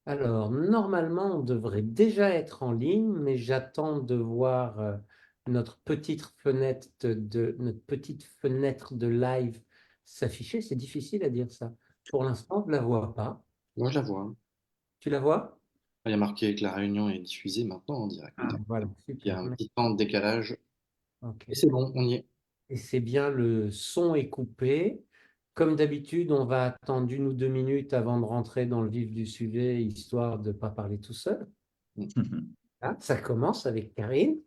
Alors, normalement, on devrait déjà être en ligne, mais j'attends de voir notre petite fenêtre de live s'afficher. C'est difficile à dire ça. Pour l'instant, je ne la vois pas. Moi, je la vois, hein. Tu la vois? Il y a marqué que la réunion est diffusée maintenant en Ah, direct. voilà, Il y a super. un petit temps de décalage. Ok. Et c'est bon, on y est. Et c'est bien, le son est coupé. Comme d'habitude, on va attendre 1 ou 2 minutes avant de rentrer dans le vif du sujet, histoire de ne pas parler tout seul. Mm. Ah, ça commence avec Karine,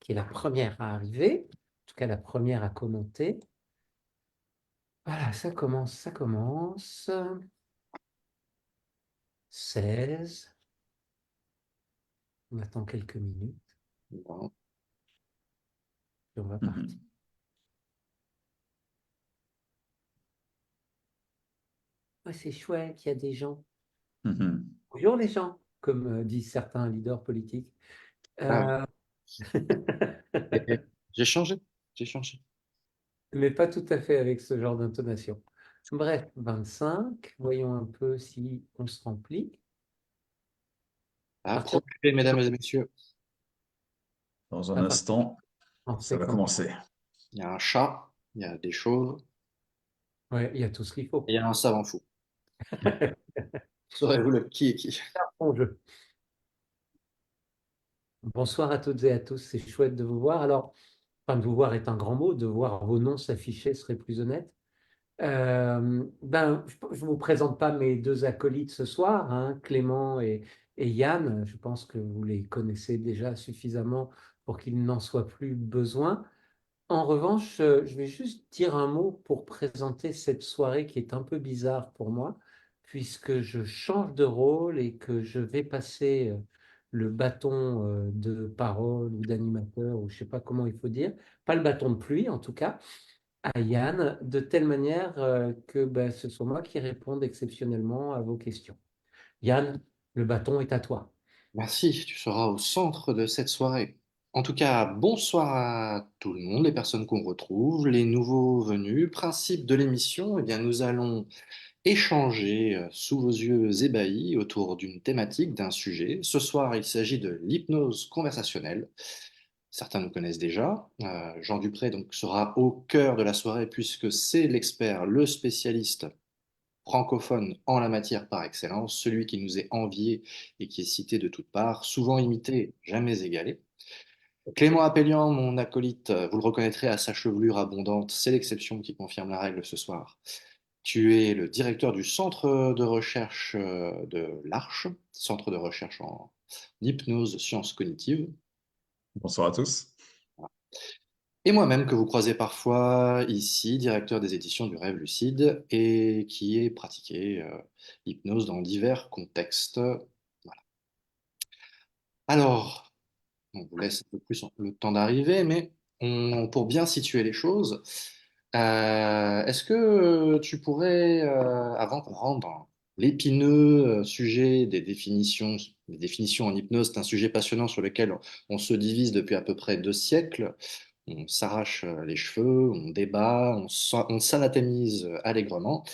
qui est la première à arriver, en tout cas la première à commenter. Voilà, ça commence, ça commence. 16. On attend quelques minutes, Bon. puis on va partir. Ouais, c'est chouette, il y a des gens. Bonjour les gens, comme disent certains leaders politiques. Ah oui. Euh, Et j'ai changé. J'ai changé. mais pas tout à fait avec ce genre d'intonation. Bref, 25. Voyons un peu si on se remplit. À partir Profitez, mesdames et messieurs. Dans un à partir- instant, on ça fait va comme. commencer. Il y a un chat, il y a des chauves Ouais, il y a tout ce qu'il et faut. il y a un savant fou. Saurez-vous le qui est qui? Bon jeu. Bonsoir à toutes et à tous, c'est chouette de vous voir. Alors, enfin, de vous voir est un grand mot, de voir vos noms s'afficher serait plus honnête. Je ne vous présente pas mes deux acolytes ce soir, hein, Clément et Yann. Je pense que vous les connaissez déjà suffisamment pour qu'il n'en soit plus besoin. En revanche, je vais juste dire un mot pour présenter cette soirée qui est un peu bizarre pour moi, puisque je change de rôle et que je vais passer le bâton de parole ou d'animateur, ou je ne sais pas comment il faut dire, pas le bâton de pluie en tout cas, à Yann, de telle manière que ce soit moi qui réponde exceptionnellement à vos questions. Yann, le bâton est à toi. Merci, tu seras au centre de cette soirée. En tout cas, bonsoir à tout le monde, les personnes qu'on retrouve, les nouveaux venus. Principe de l'émission, eh bien, nous allons échanger sous vos yeux ébahis autour d'une thématique, d'un sujet. Ce soir, il s'agit de l'hypnose conversationnelle. Certains nous connaissent déjà. Jean Dupré donc, sera au cœur de la soirée puisque c'est l'expert, le spécialiste francophone en la matière par excellence, celui qui nous est envié et qui est cité de toutes parts, souvent imité, jamais égalé. Clément Appelian, mon acolyte, vous le reconnaîtrez à sa chevelure abondante, c'est l'exception qui confirme la règle ce soir. Tu es le directeur du centre de recherche de l'Arche, centre de recherche en hypnose sciences cognitives. Bonsoir à tous. Et moi-même, que vous croisez parfois ici, directeur des éditions du Rêve Lucide, et qui est pratiqué l'hypnose dans divers contextes. Voilà. Alors, on vous laisse un peu plus le temps d'arriver, mais pour bien situer les choses, est-ce que tu pourrais, avant qu'on rentre dans l'épineux sujet des définitions en hypnose, c'est un sujet passionnant sur lequel on se divise depuis à peu près 2 siècles. On s'arrache les cheveux, on débat, on s'anathémise allègrement.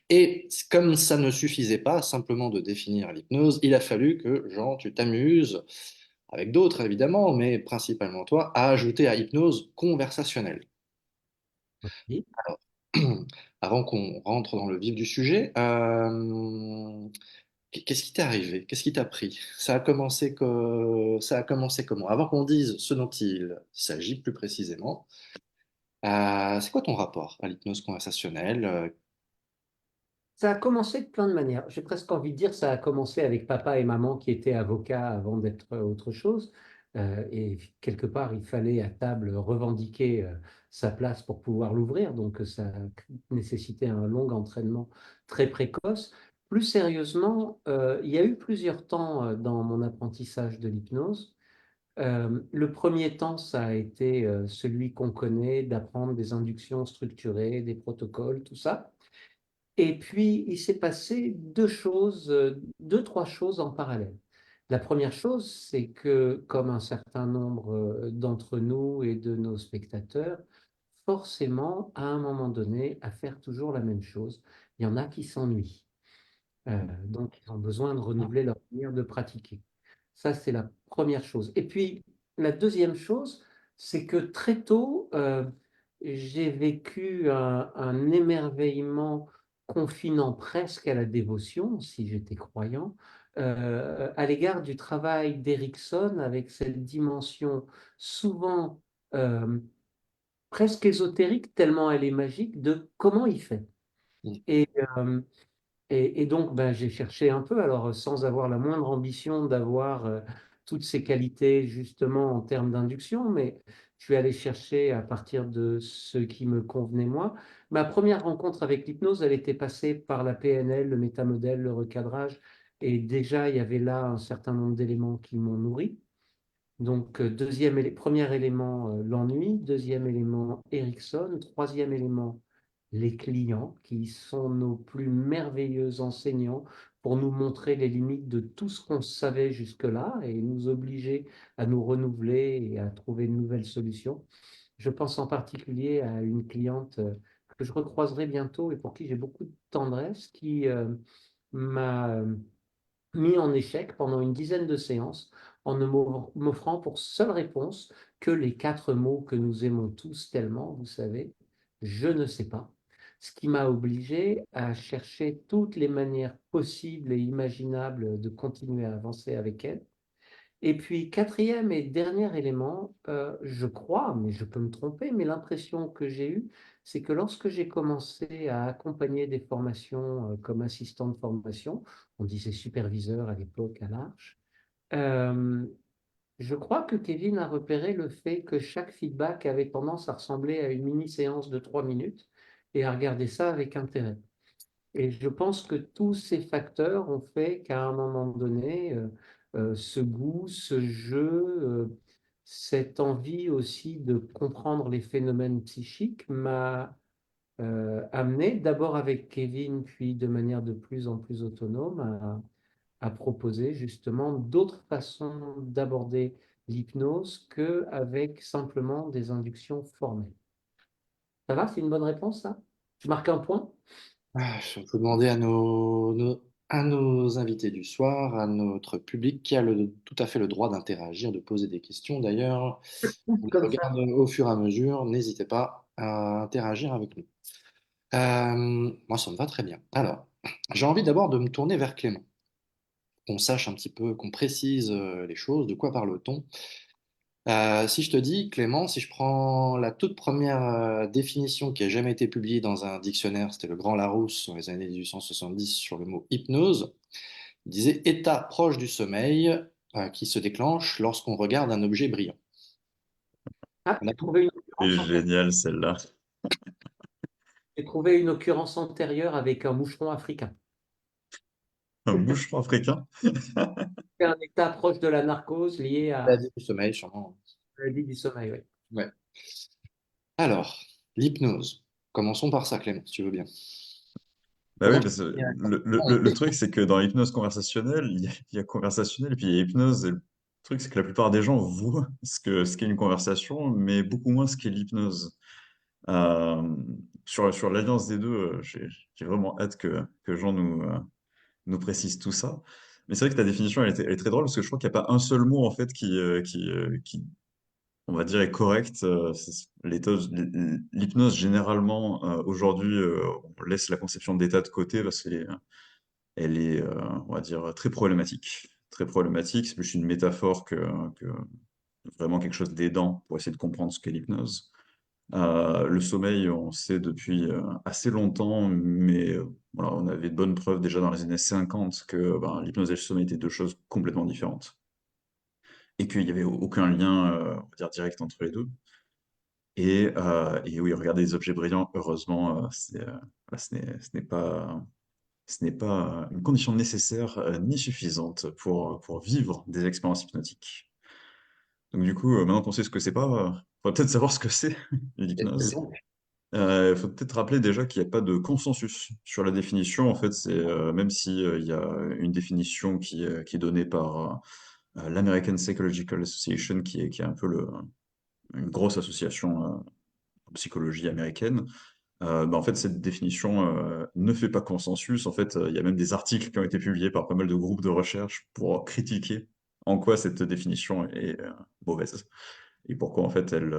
Et comme ça ne suffisait pas simplement de définir l'hypnose, il a fallu que, Jean, tu t'amuses, avec d'autres évidemment, mais principalement toi, à ajouter à hypnose conversationnelle. Oui. Avant qu'on rentre dans le vif du sujet, qu'est-ce qui t'est arrivé? Qu'est-ce qui t'a pris? Ça a commencé comment? Avant qu'on dise ce dont il s'agit plus précisément, c'est quoi ton rapport à l'hypnose conversationnelle? Ça a commencé de plein de manières. J'ai presque envie de dire ça a commencé avec papa et maman qui étaient avocats avant d'être autre chose. Et quelque part, il fallait à table revendiquer sa place pour pouvoir l'ouvrir. Donc, ça a nécessité un long entraînement très précoce. Plus sérieusement, il y a eu plusieurs temps dans mon apprentissage de l'hypnose. Le premier temps, ça a été celui qu'on connaît, d'apprendre des inductions structurées, des protocoles, tout ça. Et puis, il s'est passé deux choses, deux, trois choses en parallèle. La première chose, c'est que, comme un certain nombre d'entre nous et de nos spectateurs, forcément, à un moment donné, à faire toujours la même chose, il y en a qui s'ennuient. Donc, ils ont besoin de renouveler leur manière de pratiquer. Ça, c'est la première chose. Et puis, la deuxième chose, c'est que très tôt, j'ai vécu un émerveillement confinant presque à la dévotion, si j'étais croyant, à l'égard du travail d'Erickson avec cette dimension souvent euh, presque ésotérique, tellement elle est magique, de comment il fait. Mm. Et, euh, et donc, ben, j'ai cherché un peu, alors sans avoir la moindre ambition d'avoir toutes ces qualités justement en termes d'induction, mais je suis allé chercher à partir de ce qui me convenait moi. Ma première rencontre avec l'hypnose, elle était passée par la PNL, le métamodèle, le recadrage, et déjà il y avait là un certain nombre d'éléments qui m'ont nourri. Donc, premier élément, l'ennui. Deuxième élément, Erickson. Troisième élément, les clients, qui sont nos plus merveilleux enseignants pour nous montrer les limites de tout ce qu'on savait jusque-là et nous obliger à nous renouveler et à trouver de nouvelles solutions. Je pense en particulier à une cliente que je recroiserai bientôt et pour qui j'ai beaucoup de tendresse, qui m'a mis en échec pendant une dizaine de séances en ne m'offrant pour seule réponse que les quatre mots que nous aimons tous tellement, vous savez, je ne sais pas. Ce qui m'a obligé à chercher toutes les manières possibles et imaginables de continuer à avancer avec elle. Et puis, quatrième et dernier élément, je crois, mais je peux me tromper, mais l'impression que j'ai eue, c'est que lorsque j'ai commencé à accompagner des formations comme assistant de formation, on disait superviseur à l'époque à l'Arche, euh, je crois que Kevin a repéré le fait que chaque feedback avait tendance à ressembler à une mini-séance de 3 minutes et à regarder ça avec intérêt. Et je pense que tous ces facteurs ont fait qu'à un moment donné, ce goût, ce jeu, cette envie aussi de comprendre les phénomènes psychiques m'a amené, d'abord avec Kevin, puis de manière de plus en plus autonome, à proposer justement d'autres façons d'aborder l'hypnose qu'avec simplement des inductions formelles. Ça va, c'est une bonne réponse, ça? Tu marques un point? On peut demander à nos invités du soir, à notre public qui a tout à fait le droit d'interagir, de poser des questions. D'ailleurs, on Comme ça. regarde au fur et à mesure. N'hésitez pas à interagir avec nous. Moi, ça me va très bien. Alors, j'ai envie d'abord de me tourner vers Clément, qu'on sache un petit peu, qu'on précise les choses, de quoi parle-t-on. Si je te dis, Clément, si je prends la toute première définition qui a jamais été publiée dans un dictionnaire, c'était le Grand Larousse dans les années 1870 sur le mot hypnose, il disait état proche du sommeil qui se déclenche lorsqu'on regarde un objet brillant. Ah, On a C'est occurrence antérieure. génial celle-là. J'ai trouvé une occurrence antérieure avec un moucheron africain. Un boucheron africain. C'est un état proche de la narcose lié à maladie du sommeil, sûrement. la maladie du sommeil, oui. Ouais. Alors, l'hypnose. Commençons par ça, Clément, si tu veux bien. Bah oui, Comment tu parce que définirais ça? le truc, c'est que dans l'hypnose conversationnelle, il y a conversationnel et puis il y a hypnose. Et le truc, c'est que la plupart des gens voient ce qu'est une conversation, mais beaucoup moins ce qu'est l'hypnose. Euh, sur l'alliance des deux, j'ai vraiment hâte que Jean nous précise tout ça. Mais c'est vrai que ta définition, elle est très drôle parce que je crois qu'il n'y a pas un seul mot en fait qui on va dire, est correcte. L'hypnose, généralement, aujourd'hui, on laisse la conception d'état de côté parce qu'elle est, on va dire, très problématique. Très problématique, c'est plus une métaphore que vraiment quelque chose d'aidant pour essayer de comprendre ce qu'est l'hypnose. Le sommeil, on sait depuis assez longtemps, mais voilà, on avait de bonnes preuves déjà dans les années 50 que ben, l'hypnose et le sommeil étaient deux choses complètement différentes et qu'il n'y avait aucun lien, on va dire, direct entre les deux. Et oui, regarder les objets brillants, heureusement, voilà, ce n'est pas une condition nécessaire ni suffisante pour vivre des expériences hypnotiques. Donc du coup, maintenant qu'on sait ce que c'est pas, faudrait peut-être savoir ce que c'est Et l'hypnose. donc, Il faut peut-être rappeler déjà qu'il n'y a pas de consensus sur la définition. En fait, c'est même si il y a une définition qui est donnée par l'American Psychological Association, qui est un peu une grosse association en psychologie américaine. En fait, cette définition ne fait pas consensus. En fait, il y a même des articles qui ont été publiés par pas mal de groupes de recherche pour critiquer en quoi cette définition est mauvaise et pourquoi en fait elle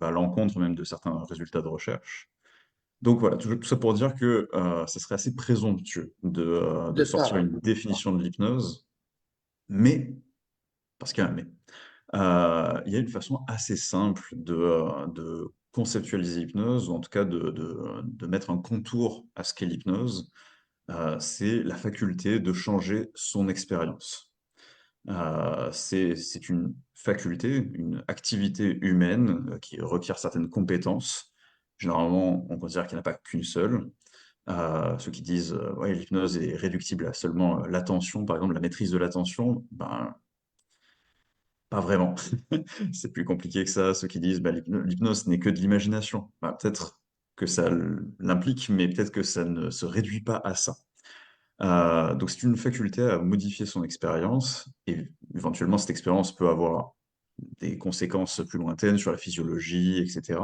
va à l'encontre même de certains résultats de recherche. Donc voilà, tout ça pour dire que ça serait assez présomptueux de Peut-être pas, sortir ouais. une définition de l'hypnose, mais, parce qu'il y a un mais, il y a une façon assez simple de conceptualiser l'hypnose, ou en tout cas de mettre un contour à ce qu'est l'hypnose. C'est la faculté de changer son expérience. C'est une faculté, une activité humaine qui requiert certaines compétences. Généralement, on considère qu'il n'y en a pas qu'une seule. Ceux qui disent ouais, l'hypnose est réductible à seulement l'attention, par exemple la maîtrise de l'attention, ben, pas vraiment. C'est plus compliqué que ça. Ceux qui disent bah, l'hypnose n'est que de l'imagination, ben, peut-être que ça l'implique, mais peut-être que ça ne se réduit pas à ça. Donc c'est une faculté à modifier son expérience, et éventuellement cette expérience peut avoir des conséquences plus lointaines sur la physiologie, etc.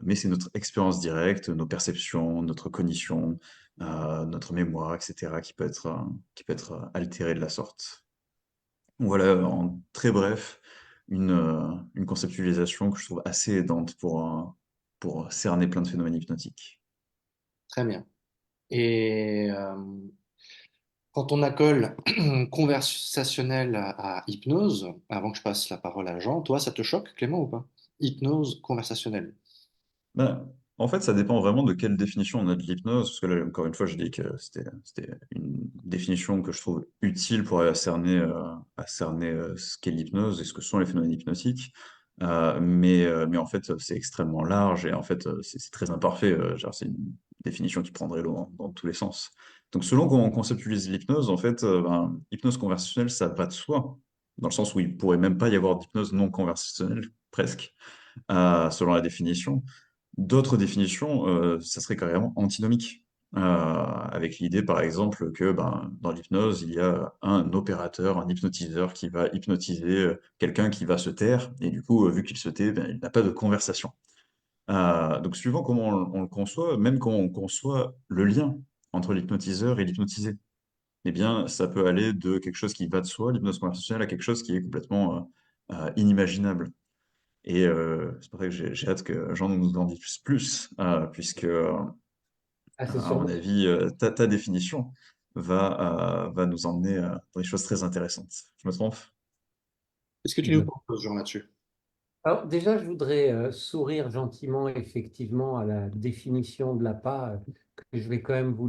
Mais c'est notre expérience directe, nos perceptions, notre cognition, notre mémoire, etc., qui peut être altérée de la sorte. Donc voilà, en très bref, une conceptualisation que je trouve assez aidante pour cerner plein de phénomènes hypnotiques. Très bien. Et quand on accole conversationnel à hypnose, avant que je passe la parole à Jean, toi, ça te choque, Clément, ou pas? Hypnose conversationnelle. Ben, en fait, ça dépend vraiment de quelle définition on a de l'hypnose, parce que là, encore une fois, je dis que c'était une définition que je trouve utile pour à cerner ce qu'est l'hypnose et ce que sont les phénomènes hypnotiques. Mais en fait, c'est extrêmement large et en fait, c'est très imparfait. Genre, c'est une définition qui prendrait l'eau dans tous les sens. Donc, selon comment on conceptualise l'hypnose, en fait, hypnose conversationnelle, ça va de soi, dans le sens où il pourrait même pas y avoir d'hypnose non conversationnelle, presque, selon la définition. D'autres définitions, ça serait carrément antinomique. Avec l'idée, par exemple, que ben, dans l'hypnose, il y a un opérateur, un hypnotiseur qui va hypnotiser quelqu'un qui va se taire, et du coup, vu qu'il se tait, ben, il n'a pas de conversation. Donc, suivant comment on le conçoit, même comment on conçoit le lien entre l'hypnotiseur et l'hypnotisé, eh bien, ça peut aller de quelque chose qui va de soi, l'hypnose conversationnelle, à quelque chose qui est complètement inimaginable. Et c'est pour ça que j'ai hâte que Jean nous en dise plus, puisque, Ah, c'est à sûrement. mon avis, ta définition va nous emmener dans des choses très intéressantes. Je me trompe? Qu'est-ce que tu nous proposes, Jean, là-dessus? Alors déjà, je voudrais sourire gentiment, effectivement, à la définition de l'APA que je vais quand même vous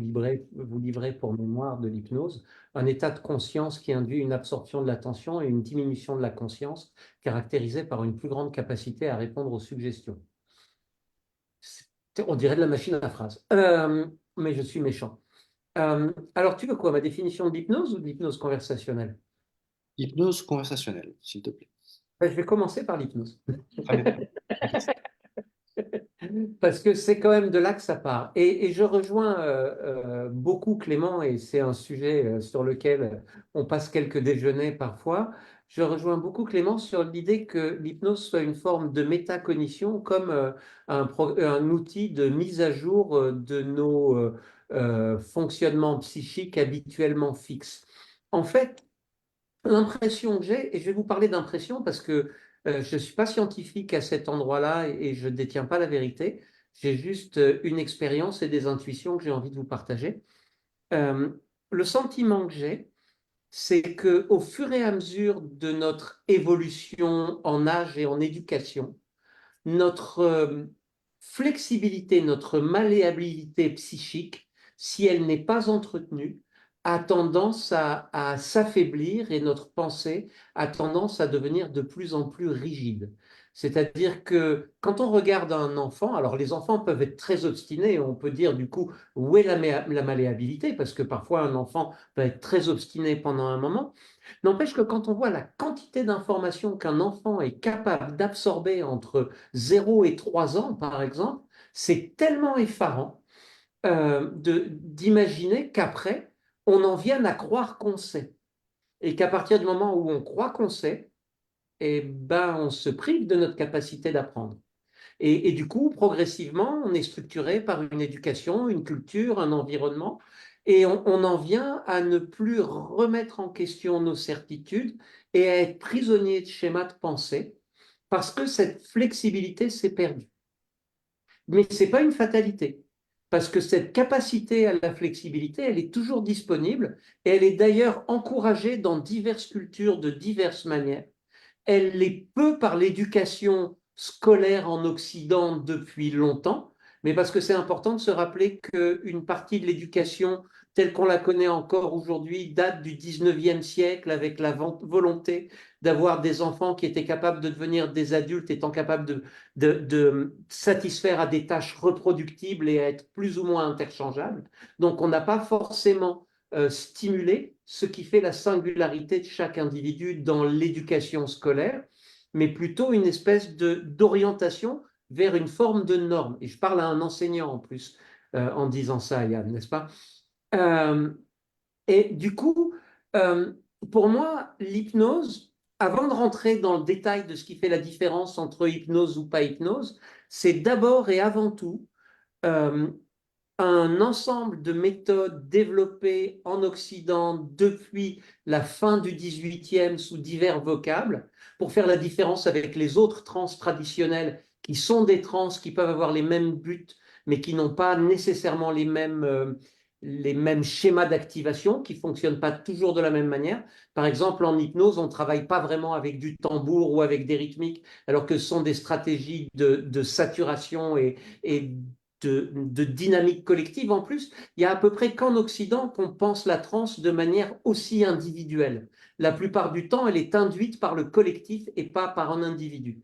livrer pour mémoire de l'hypnose. Un état de conscience qui induit une absorption de l'attention et une diminution de la conscience, caractérisée par une plus grande capacité à répondre aux suggestions. On dirait de la machine à phrase. Mais je suis méchant. Alors, tu veux quoi, ma définition de l'hypnose ou de l'hypnose conversationnelle? Hypnose conversationnelle, s'il te plaît. Ben, je vais commencer par l'hypnose. Très bien. Parce que c'est quand même de là que ça part. Et je rejoins beaucoup Clément, et c'est un sujet sur lequel on passe quelques déjeuners parfois. Je rejoins beaucoup Clément sur l'idée que l'hypnose soit une forme de métacognition, comme un outil de mise à jour de nos fonctionnements psychiques habituellement fixes. En fait, l'impression que j'ai, et je vais vous parler d'impression parce que je ne suis pas scientifique à cet endroit-là et je ne détiens pas la vérité. J'ai juste une expérience et des intuitions que j'ai envie de vous partager. Euh, le sentiment que j'ai, c'est que au fur et à mesure de notre évolution en âge et en éducation, notre flexibilité, notre malléabilité psychique, si elle n'est pas entretenue, a tendance à s'affaiblir et notre pensée a tendance à devenir de plus en plus rigide. C'est-à-dire que quand on regarde un enfant, alors les enfants peuvent être très obstinés, on peut dire du coup où est la malléabilité, parce que parfois un enfant peut être très obstiné pendant un moment. N'empêche que quand on voit la quantité d'informations qu'un enfant est capable d'absorber entre 0 et 3 ans, par exemple, c'est tellement effarant d'imaginer qu'après, on en vienne à croire qu'on sait. Et qu'à partir du moment où on croit qu'on sait, eh ben, on se prive de notre capacité d'apprendre. Et du coup, progressivement, on est structuré par une éducation, une culture, un environnement, et on en vient à ne plus remettre en question nos certitudes et à être prisonnier de schémas de pensée parce que cette flexibilité s'est perdue. Mais ce n'est pas une fatalité, parce que cette capacité à la flexibilité, elle est toujours disponible, et elle est d'ailleurs encouragée dans diverses cultures de diverses manières. Elle l'est peu par l'éducation scolaire en Occident depuis longtemps, mais parce que c'est important de se rappeler qu'une partie de l'éducation telle qu'on la connaît encore aujourd'hui date du 19e siècle avec la volonté d'avoir des enfants qui étaient capables de devenir des adultes étant capables de satisfaire à des tâches reproductibles et à être plus ou moins interchangeables. Donc on n'a pas forcément stimuler ce qui fait la singularité de chaque individu dans l'éducation scolaire, mais plutôt une espèce d'orientation vers une forme de norme. Et je parle à un enseignant en plus en disant ça, Yann, n'est-ce pas? Euh, et du coup, euh, pour moi, l'hypnose, avant de rentrer dans le détail de ce qui fait la différence entre hypnose ou pas hypnose, c'est d'abord et avant tout euh, un ensemble de méthodes développées en Occident depuis la fin du 18e sous divers vocables pour faire la différence avec les autres trans traditionnelles qui sont des trans qui peuvent avoir les mêmes buts mais qui n'ont pas nécessairement les mêmes schémas d'activation, qui ne fonctionnent pas toujours de la même manière. Par exemple, en hypnose, on ne travaille pas vraiment avec du tambour ou avec des rythmiques, alors que ce sont des stratégies de saturation et de dynamique collective. En plus, il y a à peu près qu'en Occident qu'on pense la transe de manière aussi individuelle. La plupart du temps, elle est induite par le collectif et pas par un individu.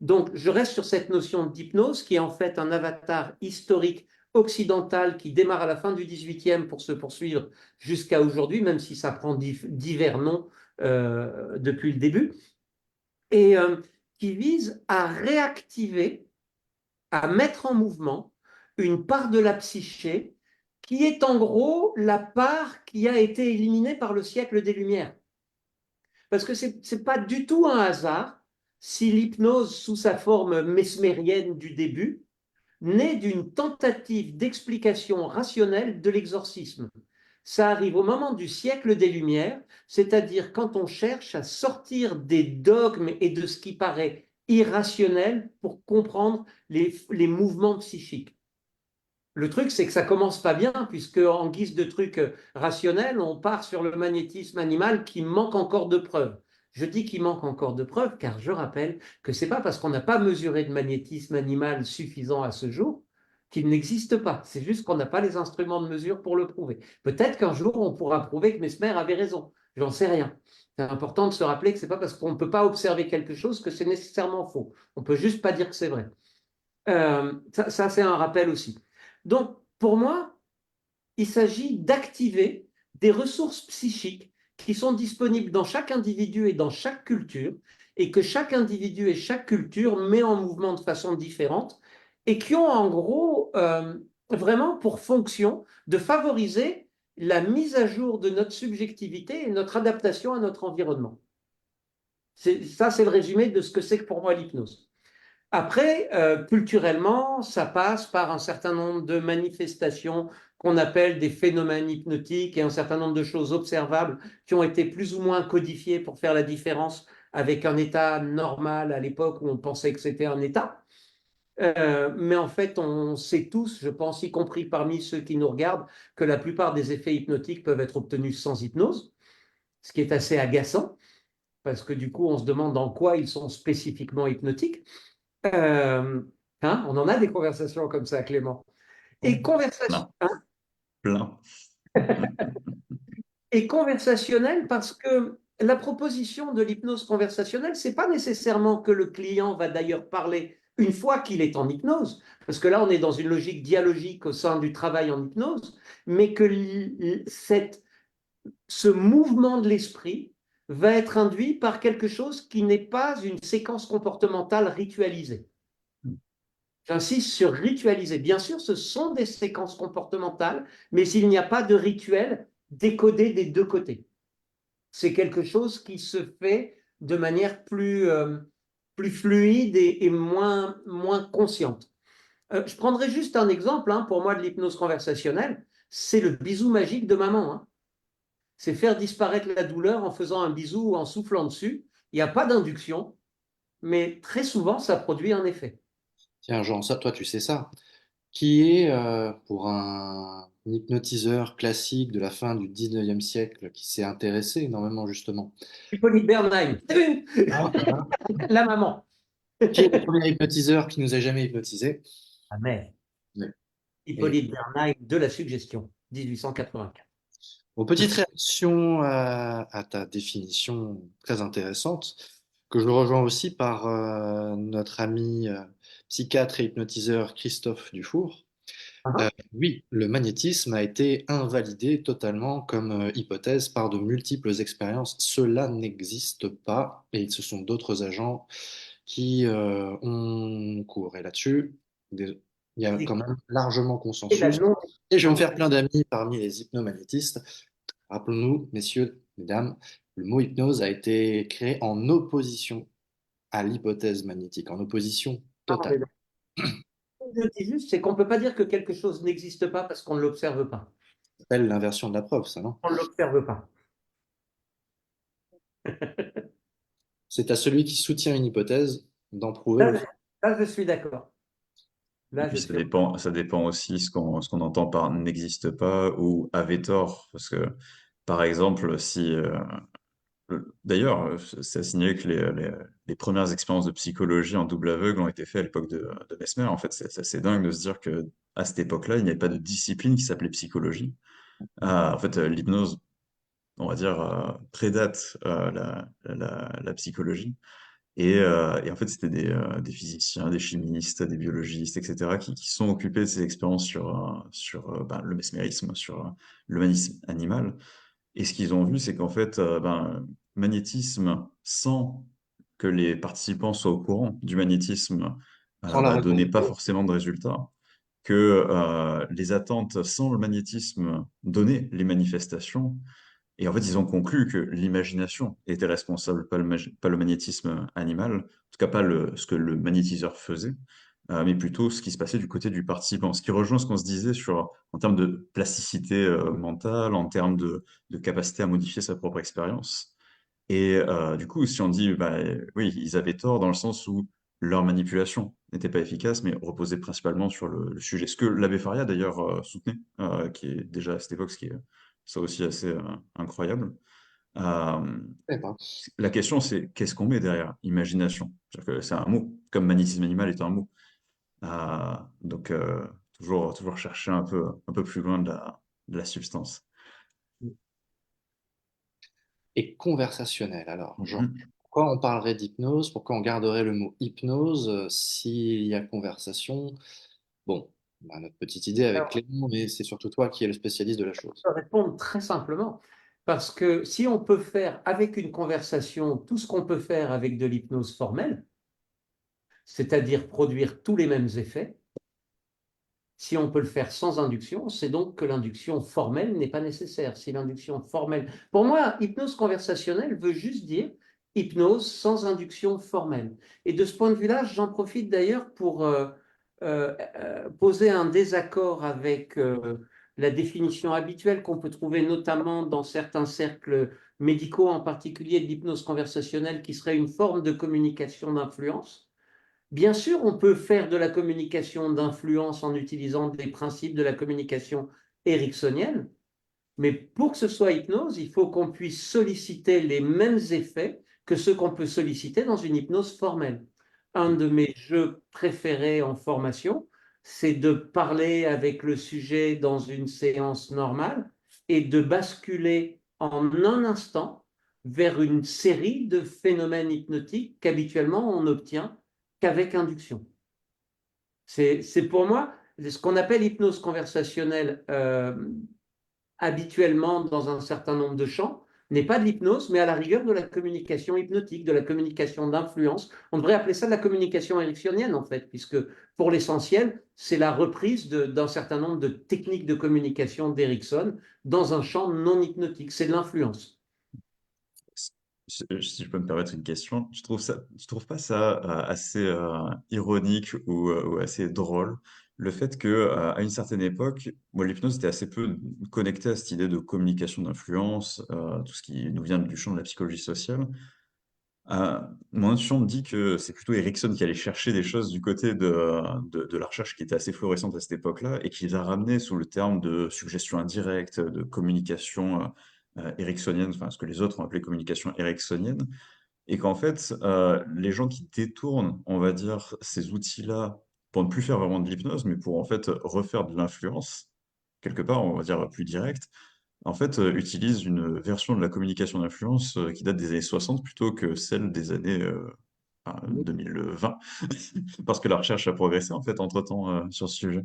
Donc, je reste sur cette notion d'hypnose qui est en fait un avatar historique occidental qui démarre à la fin du 18e pour se poursuivre jusqu'à aujourd'hui, même si ça prend divers noms depuis le début, et qui vise à réactiver, à mettre en mouvement une part de la psyché qui est en gros la part qui a été éliminée par le siècle des Lumières. Parce que ce n'est pas du tout un hasard si l'hypnose, sous sa forme mesmérienne du début, naît d'une tentative d'explication rationnelle de l'exorcisme. Ça arrive au moment du siècle des Lumières, c'est-à-dire quand on cherche à sortir des dogmes et de ce qui paraît irrationnel pour comprendre les mouvements psychiques. Le truc, c'est que ça commence pas bien, puisque en guise de truc rationnel, on part sur le magnétisme animal qui manque encore de preuves. Je dis qu'il manque encore de preuves, car je rappelle que c'est pas parce qu'on n'a pas mesuré de magnétisme animal suffisant à ce jour qu'il n'existe pas. C'est juste qu'on n'a pas les instruments de mesure pour le prouver. Peut-être qu'un jour, on pourra prouver que Mesmer avait raison. J'en sais rien. C'est important de se rappeler que c'est pas parce qu'on ne peut pas observer quelque chose que c'est nécessairement faux. On peut juste pas dire que c'est vrai. Ça c'est un rappel aussi. Donc, pour moi, il s'agit d'activer des ressources psychiques qui sont disponibles dans chaque individu et dans chaque culture, et que chaque individu et chaque culture met en mouvement de façon différente, et qui ont en gros vraiment pour fonction de favoriser la mise à jour de notre subjectivité et notre adaptation à notre environnement. Ça, c'est le résumé de ce que c'est que pour moi l'hypnose. Après, culturellement, ça passe par un certain nombre de manifestations qu'on appelle des phénomènes hypnotiques et un certain nombre de choses observables qui ont été plus ou moins codifiées pour faire la différence avec un état normal à l'époque où on pensait que c'était un état. Mais en fait, on sait tous, je pense, y compris parmi ceux qui nous regardent, que la plupart des effets hypnotiques peuvent être obtenus sans hypnose, ce qui est assez agaçant, parce que du coup, on se demande en quoi ils sont spécifiquement hypnotiques. Euh, on en a des conversations comme ça, Clément. Et, Plein, hein, plein. et conversationnel parce que la proposition de l'hypnose conversationnelle, c'est pas nécessairement que le client va d'ailleurs parler une fois qu'il est en hypnose, parce que là, on est dans une logique dialogique au sein du travail en hypnose, mais que ce mouvement de l'esprit va être induit par quelque chose qui n'est pas une séquence comportementale ritualisée. J'insiste sur ritualiser. Bien sûr, ce sont des séquences comportementales, mais il n'y a pas de rituel décodé des deux côtés. C'est quelque chose qui se fait de manière plus plus fluide et moins consciente. Je prendrai juste un exemple, hein, pour moi, de l'hypnose conversationnelle, c'est le bisou magique de maman. Hein. C'est faire disparaître la douleur en faisant un bisou ou en soufflant dessus. Il n'y a pas d'induction, mais très souvent, ça produit un effet. Tiens, Jean, ça, toi, tu sais ça. Qui est, pour un hypnotiseur classique de la fin du 19e siècle, qui s'est intéressé énormément, justement. Hippolyte Bernheim, la maman. Qui est le premier hypnotiseur qui nous a jamais hypnotisé? La mère. Ouais. Et Hippolyte Bernheim de la suggestion, 1884. aux petites réactions à ta définition très intéressante, que je rejoins aussi par notre ami psychiatre et hypnotiseur Christophe Dufour. Uh-huh. Oui, le magnétisme a été invalidé totalement comme hypothèse par de multiples expériences. Cela n'existe pas et ce sont d'autres agents qui ont cours. Et là-dessus, il y a quand même largement Et la consensus. non. Et je vais me faire plein d'amis parmi les hypnomagnétistes. Rappelons-nous, messieurs, mesdames, le mot hypnose a été créé en opposition à l'hypothèse magnétique, en opposition totale. Ce que je dis juste, c'est qu'on ne peut pas dire que quelque chose n'existe pas parce qu'on ne l'observe pas. Ça s'appelle l'inversion de la preuve, ça, non? On ne l'observe pas. C'est à celui qui soutient une hypothèse d'en prouver le Là, fait. là, je suis d'accord. Et Là, puis je suis. ça dépend aussi ce qu'on entend par n'existe pas ou avait tort. Parce que, par exemple, si. D'ailleurs, c'est à signaler que les premières expériences de psychologie en double aveugle ont été faites à l'époque de Mesmer. En fait, c'est assez dingue de se dire que à cette époque-là, il n'y avait pas de discipline qui s'appelait psychologie. En fait, l'hypnose, on va dire, prédate la psychologie. Et en fait, c'était des physiciens, des chimistes, des biologistes, etc., qui sont occupés de ces expériences sur ben, le mesmérisme, sur l'humanisme animal. Et ce qu'ils ont vu, c'est qu'en fait, ben, magnétisme, sans que les participants soient au courant du magnétisme, Sans la bah, donnait raison. pas forcément de résultats. Que les attentes sans le magnétisme donnaient les manifestations. Et en fait, ils ont conclu que l'imagination était responsable, pas le magnétisme animal, en tout cas pas ce que le magnétiseur faisait, mais plutôt ce qui se passait du côté du participant. Ce qui rejoint ce qu'on se disait en termes de plasticité mentale, en termes de capacité à modifier sa propre expérience. Et du coup, si on dit, bah, oui, ils avaient tort dans le sens où leur manipulation n'était pas efficace, mais reposait principalement sur le sujet. Ce que l'abbé Faria, d'ailleurs, soutenait, qui est déjà à cette époque, ce qui est ça aussi assez incroyable. Euh, Je sais pas. la question, c'est qu'est-ce qu'on met derrière imagination? C'est-à-dire que c'est un mot, comme magnétisme animal est un mot. Donc, toujours chercher un peu plus loin de la substance. Et conversationnel, alors, Jean. Mhm. Pourquoi on parlerait d'hypnose? Pourquoi on garderait le mot hypnose s'il y a conversation? Bon, on a notre petite idée avec Alors, Clément, mais c'est surtout toi qui es le spécialiste de la chose. je peux répondre très simplement. Parce que si on peut faire avec une conversation tout ce qu'on peut faire avec de l'hypnose formelle, c'est-à-dire produire tous les mêmes effets, si on peut le faire sans induction, c'est donc que l'induction formelle n'est pas nécessaire. Si l'induction formelle. Pour moi, hypnose conversationnelle veut juste dire hypnose sans induction formelle. Et de ce point de vue-là, j'en profite d'ailleurs pour poser un désaccord avec la définition habituelle qu'on peut trouver notamment dans certains cercles médicaux, en particulier de l'hypnose conversationnelle, qui serait une forme de communication d'influence. Bien sûr, on peut faire de la communication d'influence en utilisant des principes de la communication ericksonienne, mais pour que ce soit hypnose, il faut qu'on puisse solliciter les mêmes effets que ceux qu'on peut solliciter dans une hypnose formelle. Un de mes jeux préférés en formation, c'est de parler avec le sujet dans une séance normale et de basculer en un instant vers une série de phénomènes hypnotiques qu'habituellement on n'obtient qu'avec induction. C'est pour moi ce qu'on appelle hypnose conversationnelle habituellement dans un certain nombre de champs n'est pas de l'hypnose, mais à la rigueur de la communication hypnotique, de la communication d'influence. On devrait appeler ça de la communication ericksonienne, en fait, puisque pour l'essentiel, c'est la reprise d'un certain nombre de techniques de communication d'Erickson dans un champ non hypnotique. C'est de l'influence. si je peux me permettre une question, tu trouves pas ça assez ironique ou assez drôle, le fait que à une certaine époque, moi, l'hypnose était assez peu connectée à cette idée de communication d'influence, tout ce qui nous vient du champ de la psychologie sociale. Mon intuition me dit que c'est plutôt Erickson qui allait chercher des choses du côté de la recherche qui était assez florissante à cette époque-là et qui les a ramenées sous le terme de suggestion indirecte, de communication ericksonienne, enfin ce que les autres ont appelé communication ericksonienne, et qu'en fait, les gens qui détournent, on va dire, ces outils-là pour ne plus faire vraiment de l'hypnose, mais pour en fait refaire de l'influence, quelque part, on va dire plus direct, en fait, utilisent une version de la communication d'influence qui date des années 60 plutôt que celle des années 2020, parce que la recherche a progressé en fait entre-temps sur ce sujet.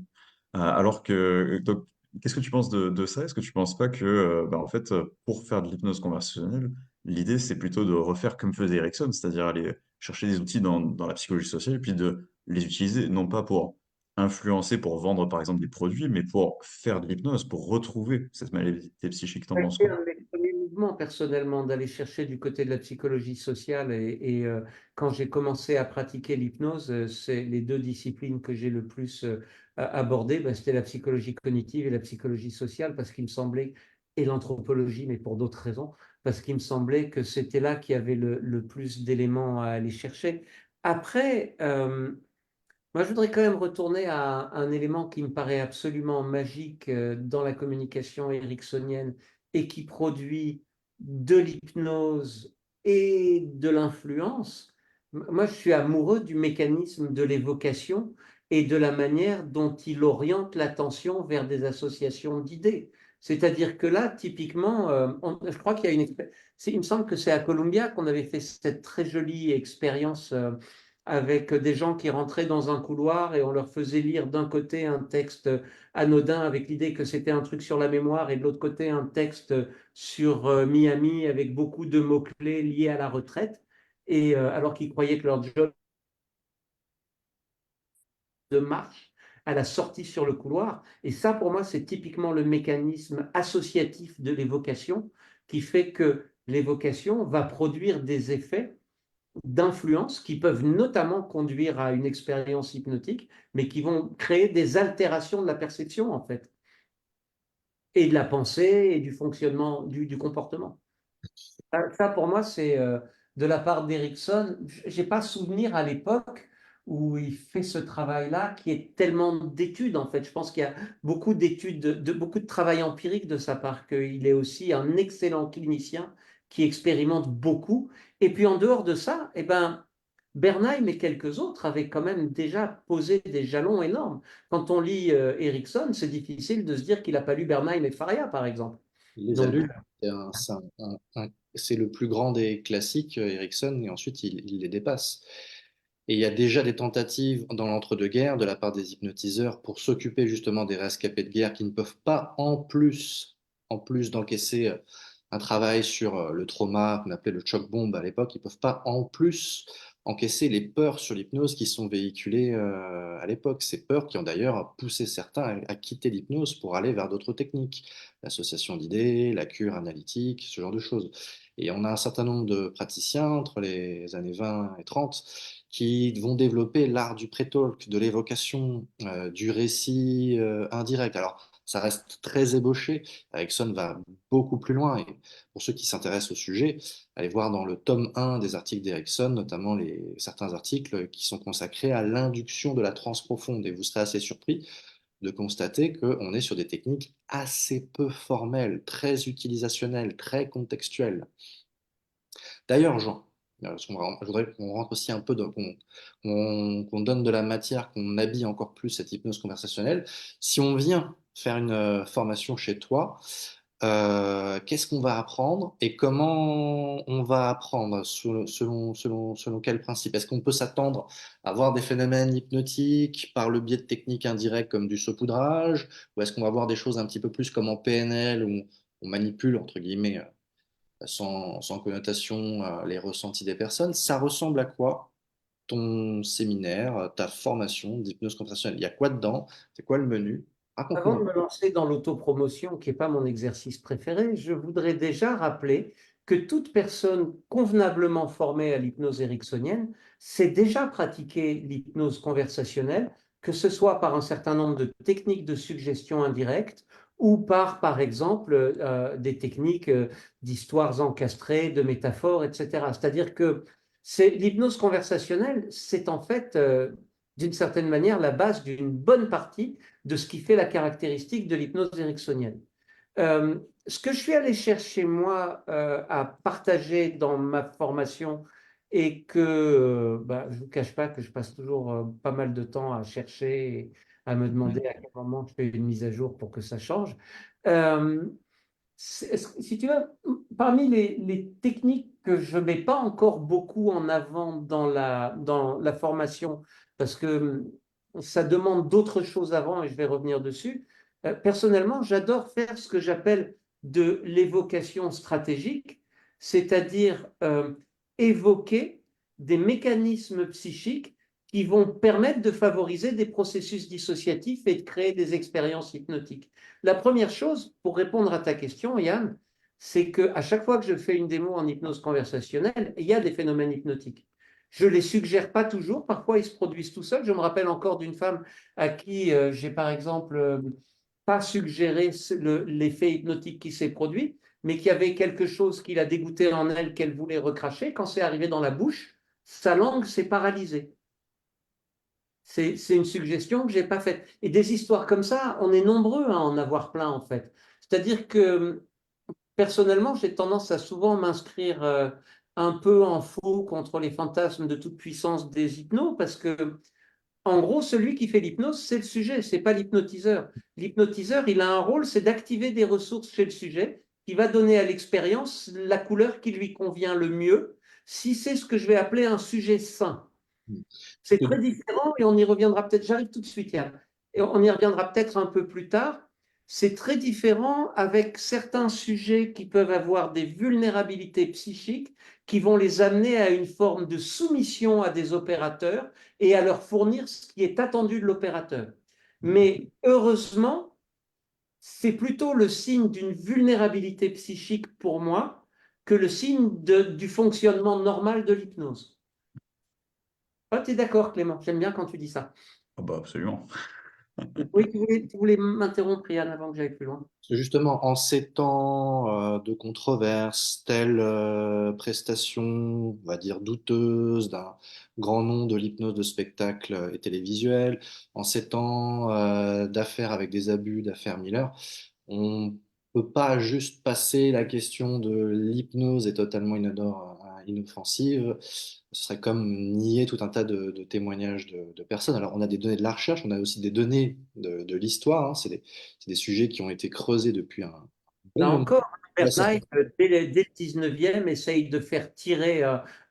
Alors que, donc, qu'est-ce que tu penses de ça? Est-ce que tu penses pas que, en fait, pour faire de l'hypnose conversationnelle, l'idée c'est plutôt de refaire comme faisait Erickson, c'est-à-dire aller chercher des outils dans la psychologie sociale et puis de les utiliser non pas pour influencer, pour vendre par exemple des produits, mais pour faire de l'hypnose, pour retrouver cette maladie psychique. T'en Ça a penses été quoi? un de mes premiers mouvements personnellement d'aller chercher du côté de la psychologie sociale quand j'ai commencé à pratiquer l'hypnose, c'est les deux disciplines que j'ai le plus abordées, ben, c'était la psychologie cognitive et la psychologie sociale parce qu'il me semblait, et l'anthropologie, mais pour d'autres raisons, parce qu'il me semblait que c'était là qu'il y avait le plus d'éléments à aller chercher. Après, moi, je voudrais quand même retourner à un élément qui me paraît absolument magique dans la communication ericksonienne et qui produit de l'hypnose et de l'influence. Moi, je suis amoureux du mécanisme de l'évocation et de la manière dont il oriente l'attention vers des associations d'idées. C'est-à-dire que là, typiquement, je crois qu'il y a il me semble que c'est à Columbia qu'on avait fait cette très jolie expérience avec des gens qui rentraient dans un couloir et on leur faisait lire d'un côté un texte anodin avec l'idée que c'était un truc sur la mémoire et de l'autre côté un texte sur Miami avec beaucoup de mots-clés liés à la retraite. Et alors qu'ils croyaient que leur job de marche à la sortie sur le couloir. Et ça, pour moi, c'est typiquement le mécanisme associatif de l'évocation qui fait que l'évocation va produire des effets d'influence qui peuvent notamment conduire à une expérience hypnotique, mais qui vont créer des altérations de la perception, en fait, et de la pensée et du fonctionnement, du comportement. Ça, pour moi, c'est de la part d'Erickson. J'ai pas souvenir à l'époque où il fait ce travail-là, qui est tellement d'études, en fait. Je pense qu'il y a beaucoup d'études, beaucoup de travail empirique de sa part, qu'il est aussi un excellent clinicien qui expérimente beaucoup. Et puis en dehors de ça, eh ben, Bernheim et quelques autres avaient quand même déjà posé des jalons énormes. Quand on lit Erickson, c'est difficile de se dire qu'il n'a pas lu Bernheim et Faria, par exemple. Il les a Donc, lus. C'est le plus grand des classiques, Erickson, et ensuite il les dépasse. Et il y a déjà des tentatives dans l'entre-deux-guerres de la part des hypnotiseurs pour s'occuper justement des rescapés de guerre qui ne peuvent pas, en plus d'encaisser un travail sur le trauma qu'on appelait le choc bomb à l'époque, ils ne peuvent pas en plus encaisser les peurs sur l'hypnose qui sont véhiculées à l'époque. Ces peurs qui ont d'ailleurs poussé certains à quitter l'hypnose pour aller vers d'autres techniques, l'association d'idées, la cure analytique, ce genre de choses. Et on a un certain nombre de praticiens entre les années 20 et 30 qui vont développer l'art du pré-talk, de l'évocation, du récit indirect. Alors, ça reste très ébauché. Erickson va beaucoup plus loin. Et pour ceux qui s'intéressent au sujet, allez voir dans le tome 1 des articles d'Erickson, notamment certains articles qui sont consacrés à l'induction de la transe profonde. Et vous serez assez surpris de constater qu'on est sur des techniques assez peu formelles, très utilisationnelles, très contextuelles. D'ailleurs, Jean, je voudrais qu'on rentre aussi un peu, qu'on donne de la matière, qu'on habille encore plus cette hypnose conversationnelle. Si on vient faire une formation chez toi, qu'est-ce qu'on va apprendre et comment on va apprendre selon quel principe? Est-ce qu'on peut s'attendre à voir des phénomènes hypnotiques par le biais de techniques indirectes comme du saupoudrage, ou est-ce qu'on va voir des choses un petit peu plus comme en PNL où on manipule, entre guillemets, sans connotation, les ressentis des personnes? Ça ressemble à quoi ton séminaire, ta formation d'hypnose conversationnelle? Il y a quoi dedans? C'est quoi le menu? avant Raconte-nous de un me peu. lancer dans l'autopromotion, qui n'est pas mon exercice préféré, je voudrais déjà rappeler que toute personne convenablement formée à l'hypnose ericksonienne sait déjà pratiquer l'hypnose conversationnelle, que ce soit par un certain nombre de techniques de suggestion indirecte ou par exemple, des techniques d'histoires encastrées, de métaphores, etc. C'est-à-dire que l'hypnose conversationnelle, c'est en fait, d'une certaine manière, la base d'une bonne partie de ce qui fait la caractéristique de l'hypnose ericksonienne. Ce que je suis allé chercher, moi, à partager dans ma formation et que je ne vous cache pas que je passe toujours pas mal de temps à chercher et à me Ouais. demander à quel moment je fais une mise à jour pour que ça change. Euh, Si tu veux, parmi les techniques que je ne mets pas encore beaucoup en avant dans la formation, parce que ça demande d'autres choses avant et je vais revenir dessus, personnellement, j'adore faire ce que j'appelle de l'évocation stratégique, c'est-à-dire évoquer des mécanismes psychiques qui vont permettre de favoriser des processus dissociatifs et de créer des expériences hypnotiques. La première chose, pour répondre à ta question, Yann, c'est qu'à chaque fois que je fais une démo en hypnose conversationnelle, il y a des phénomènes hypnotiques. Je ne les suggère pas toujours, parfois ils se produisent tout seuls. Je me rappelle encore d'une femme à qui j'ai par exemple pas suggéré l'effet hypnotique qui s'est produit, mais qui avait quelque chose qui l'a dégoûté en elle, qu'elle voulait recracher. Quand c'est arrivé dans la bouche, sa langue s'est paralysée. C'est une suggestion que je n'ai pas faite. Et des histoires comme ça, on est nombreux à en avoir plein en fait. C'est-à-dire que personnellement, j'ai tendance à souvent m'inscrire un peu en faux contre les fantasmes de toute puissance des hypnos parce que, en gros, celui qui fait l'hypnose, c'est le sujet, c'est pas l'hypnotiseur. L'hypnotiseur, il a un rôle, c'est d'activer des ressources chez le sujet qui va donner à l'expérience la couleur qui lui convient le mieux, si c'est ce que je vais appeler un sujet sain. C'est très différent et on y reviendra peut-être, j'arrive tout de suite, Yann, et on y reviendra peut-être un peu plus tard. C'est très différent avec certains sujets qui peuvent avoir des vulnérabilités psychiques qui vont les amener à une forme de soumission à des opérateurs et à leur fournir ce qui est attendu de l'opérateur. Mais heureusement, c'est plutôt le signe d'une vulnérabilité psychique pour moi que le signe du fonctionnement normal de l'hypnose. Ah, tu es d'accord, Clément? J'aime bien quand tu dis ça. Ah bah absolument. Oui, tu voulais m'interrompre, Yann, avant que j'aille plus loin. Parce que justement, en ces temps de controverse, telle prestation, on va dire douteuse, d'un grand nom de l'hypnose de spectacle et télévisuel, en ces temps d'affaires avec des abus, d'affaires Miller, on peut pas juste passer la question de l'hypnose est totalement inodore, inoffensive. Ce serait comme nier tout un tas de témoignages de personnes. Alors, on a des données de la recherche, on a aussi des données de l'histoire, hein. C'est des sujets qui ont été creusés depuis un bon Là moment. encore, Là, ça Bernheim, fait- dès le 19e, essaye de faire tirer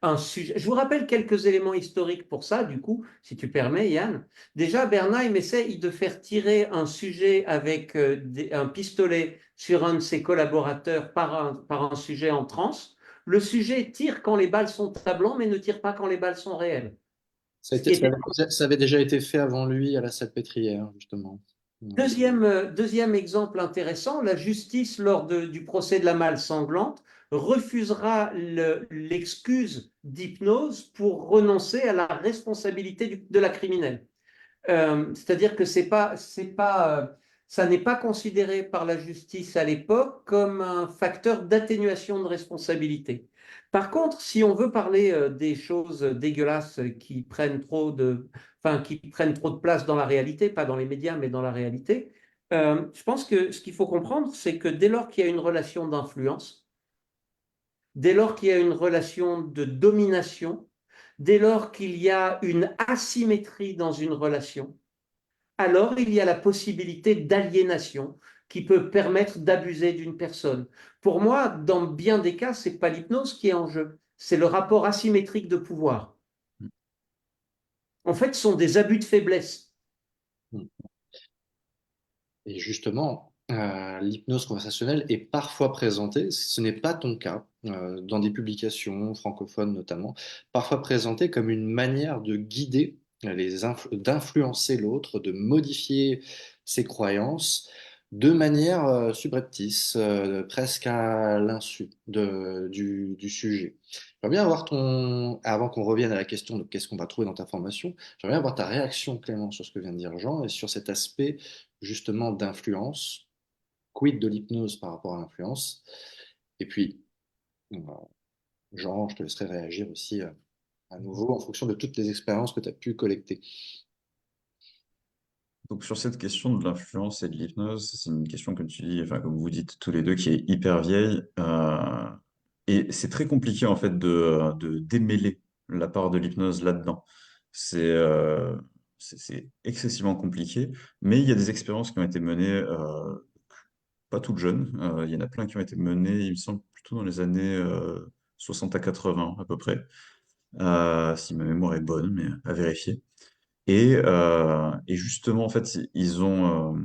un sujet. Je vous rappelle quelques éléments historiques pour ça, du coup, si tu permets, Yann. Déjà, Bernheim essaye de faire tirer un sujet avec un pistolet sur un de ses collaborateurs par un sujet en transe. Le sujet tire quand les balles sont à blanc, mais ne tire pas quand les balles sont réelles. Ce qui était ça avait déjà été fait avant lui à la Salpêtrière, justement. Ouais. Deuxième exemple intéressant, la justice, lors du procès de la malle sanglante, refusera l'excuse d'hypnose pour renoncer à la responsabilité de la criminelle. C'est-à-dire que ça n'est pas considéré par la justice à l'époque comme un facteur d'atténuation de responsabilité. Par contre, si on veut parler des choses dégueulasses qui prennent trop de place dans la réalité, pas dans les médias, mais dans la réalité, je pense que ce qu'il faut comprendre, c'est que dès lors qu'il y a une relation d'influence, dès lors qu'il y a une relation de domination, dès lors qu'il y a une asymétrie dans une relation, alors il y a la possibilité d'aliénation qui peut permettre d'abuser d'une personne. Pour moi, dans bien des cas, ce n'est pas l'hypnose qui est en jeu, c'est le rapport asymétrique de pouvoir. En fait, ce sont des abus de faiblesse. Et justement, l'hypnose conversationnelle est parfois présentée, ce n'est pas ton cas, dans des publications francophones notamment, parfois présentée comme une manière de guider, d'influencer l'autre, de modifier ses croyances, de manière subreptice, presque à l'insu du sujet. J'aimerais bien avoir avant qu'on revienne à la question de qu'est-ce qu'on va trouver dans ta formation, j'aimerais bien avoir ta réaction, Clément, sur ce que vient de dire Jean et sur cet aspect justement d'influence. Quid de l'hypnose par rapport à l'influence? Et puis, euh, Jean, je te laisserai réagir aussi à nouveau en fonction de toutes les expériences que tu as pu collecter. Donc sur cette question de l'influence et de l'hypnose, c'est une question, comme tu dis, enfin comme vous dites tous les deux, qui est hyper vieille. Et c'est très compliqué en fait de démêler la part de l'hypnose là-dedans. C'est c'est excessivement compliqué, mais il y a des expériences qui ont été menées, pas toutes jeunes. Il y en a plein qui ont été menées, il me semble, plutôt dans les années 60 à 80 à peu près, si ma mémoire est bonne, mais à vérifier. Et justement, en fait, ils ont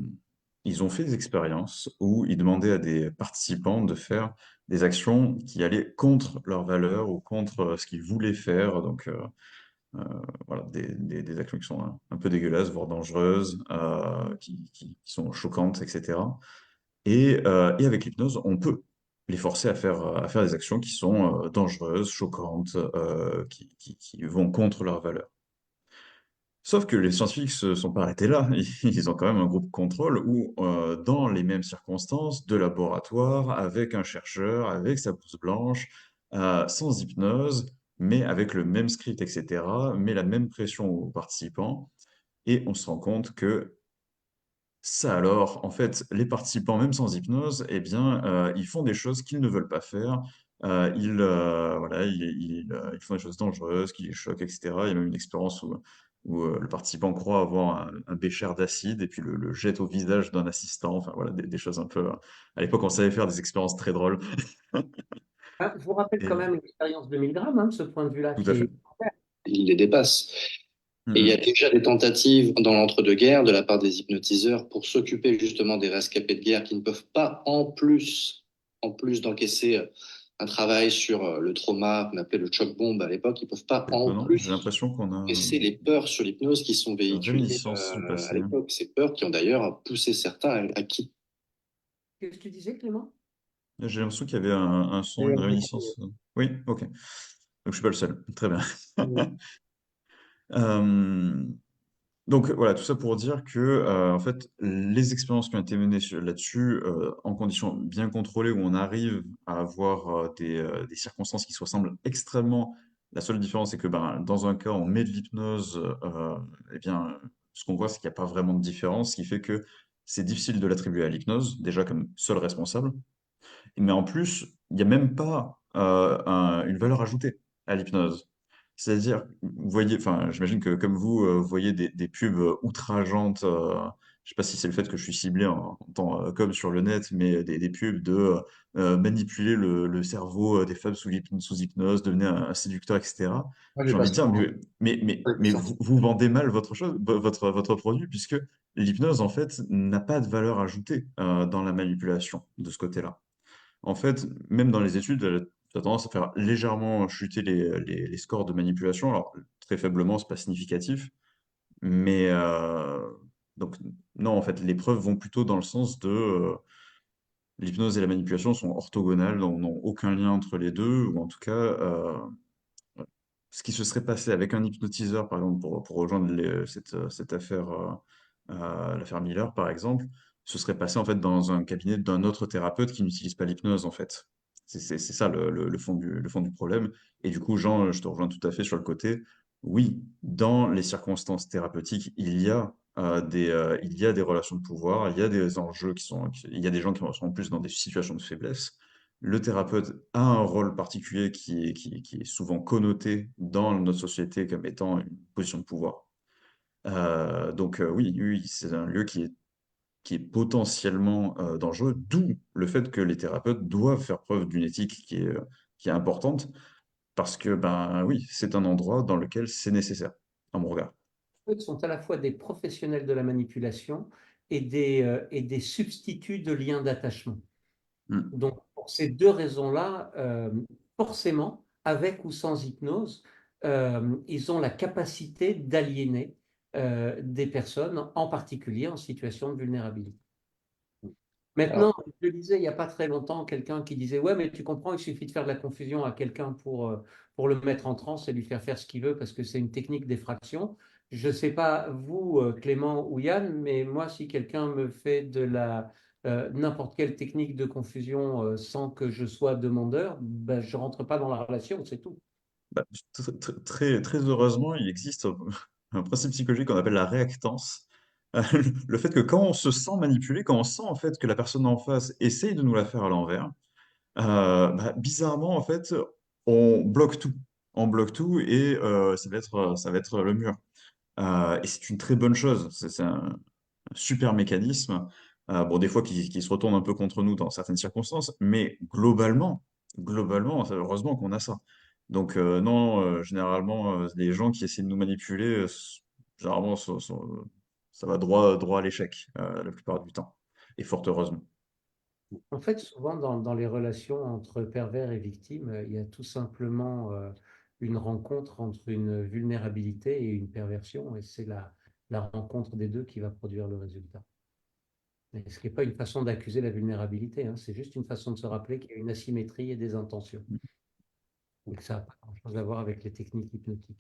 fait des expériences où ils demandaient à des participants de faire des actions qui allaient contre leurs valeurs ou contre ce qu'ils voulaient faire. Donc, euh, voilà, des actions qui sont un peu dégueulasses, voire dangereuses, qui sont choquantes, etc. Et avec l'hypnose, on peut les forcer à faire des actions qui sont dangereuses, choquantes, qui vont contre leurs valeurs. Sauf que les scientifiques se sont pas arrêtés là. Ils ont quand même un groupe contrôle où, dans les mêmes circonstances de laboratoire, avec un chercheur, avec sa blouse blanche, sans hypnose, mais avec le même script, etc., mais la même pression aux participants. Et on se rend compte que ça alors, en fait, les participants, même sans hypnose, eh bien, ils font des choses qu'ils ne veulent pas faire. Voilà, ils font des choses dangereuses, qui les choquent, etc. Il y a même une expérience où le participant croit avoir un bécher d'acide et puis le jette au visage d'un assistant. Enfin, voilà, des choses un peu. À l'époque, on savait faire des expériences très drôles. Ah, je vous rappelle quand Et même l'expérience de Milgram, hein, de ce point de vue-là, tout à qui fait. est... Il les dépasse. Et il y a Mhm. déjà des tentatives dans l'entre-deux-guerres de la part des hypnotiseurs pour s'occuper justement des rescapés de guerre qui ne peuvent pas en plus d'encaisser un travail sur le trauma qu'on appelait le choc bombe à l'époque, ils ne peuvent pas C'est en étonnant. J'ai plus l'impression qu'on a encaisser les peurs sur l'hypnose qui sont une véhiculées réminiscence du à passé. l'époque. Ces peurs qui ont d'ailleurs poussé certains à quitter. Qu'est-ce que tu disais, Clément? J'ai l'impression qu'il y avait un son, une réminiscence. Oui, ok. Donc je suis pas le seul. Très bien. Euh, donc voilà, tout ça pour dire que en fait, les expériences qui ont été menées là-dessus, en conditions bien contrôlées, où on arrive à avoir des circonstances qui se ressemblent extrêmement. La seule différence, c'est que ben, dans un cas, on met de l'hypnose, eh bien, ce qu'on voit, c'est qu'il n'y a pas vraiment de différence, ce qui fait que c'est difficile de l'attribuer à l'hypnose, déjà comme seul responsable. Mais en plus, il n'y a même pas une valeur ajoutée à l'hypnose. C'est-à-dire, vous voyez, enfin, j'imagine que comme vous, vous voyez des pubs outrageantes. Je sais pas si c'est le fait que je suis ciblé en tant comme sur le net, mais des pubs de manipuler le cerveau des femmes sous hypnose, devenir un séducteur, etc. Moi, j'ai J'ai pas envie de ça. dire, mais vous vendez mal votre chose, votre produit, puisque l'hypnose, en fait, n'a pas de valeur ajoutée dans la manipulation de ce côté-là. En fait, même dans les études, ça a tendance à faire légèrement chuter les scores de manipulation. Alors, très faiblement, c'est pas significatif. Mais donc, non, en fait, les preuves vont plutôt dans le sens de l'hypnose et la manipulation sont orthogonales, n'ont aucun lien entre les deux, ou en tout cas, ce qui se serait passé avec un hypnotiseur, par exemple, pour rejoindre cette affaire, l'affaire Miller, par exemple, se serait passé en fait dans un cabinet d'un autre thérapeute qui n'utilise pas l'hypnose, en fait. C'est ça le fond du problème. Et du coup, Jean, je te rejoins tout à fait sur le côté. Oui, dans les circonstances thérapeutiques, il y a des relations de pouvoir, il y a des enjeux il y a des gens qui sont en plus dans des situations de faiblesse. Le thérapeute a un rôle particulier qui est souvent connoté dans notre société comme étant une position de pouvoir. Donc oui, oui, c'est un lieu qui est potentiellement dangereux, d'où le fait que les thérapeutes doivent faire preuve d'une éthique qui est importante, parce que, ben oui, c'est un endroit dans lequel c'est nécessaire, à mon regard. Eux sont à la fois des professionnels de la manipulation et des substituts de liens d'attachement. Mm. Donc, pour ces deux raisons-là, forcément, avec ou sans hypnose, ils ont la capacité d'aliéner des personnes, en particulier en situation de vulnérabilité. Maintenant, Alors, je lisais il n'y a pas très longtemps quelqu'un qui disait, ouais, mais tu comprends, il suffit de faire de la confusion à quelqu'un pour le mettre en transe et lui faire faire ce qu'il veut parce que c'est une technique d'effraction. Je ne sais pas vous, Clément ou Yann, mais moi, si quelqu'un me fait n'importe quelle technique de confusion sans que je sois demandeur, ben, je ne rentre pas dans la relation, c'est tout. bah, très heureusement, il existe un principe psychologique qu'on appelle la réactance. Le fait que quand on se sent manipulé, quand on sent en fait que la personne en face essaye de nous la faire à l'envers, bah, bizarrement en fait, on bloque tout. On bloque tout et ça va être le mur. Et c'est une très bonne chose. C'est un super mécanisme. Bon, des fois qui se retourne un peu contre nous dans certaines circonstances, mais globalement, heureusement qu'on a ça. Donc non, généralement, les gens qui essaient de nous manipuler, généralement, ça va droit à l'échec la plupart du temps. Et fort heureusement. En fait, souvent dans les relations entre pervers et victime, il y a tout simplement une rencontre entre une vulnérabilité et une perversion, et c'est la rencontre des deux qui va produire le résultat. Et ce qui n'est pas une façon d'accuser la vulnérabilité, hein, c'est juste une façon de se rappeler qu'il y a une asymétrie et des intentions, et que ça n'a pas grand-chose à voir avec les techniques hypnotiques.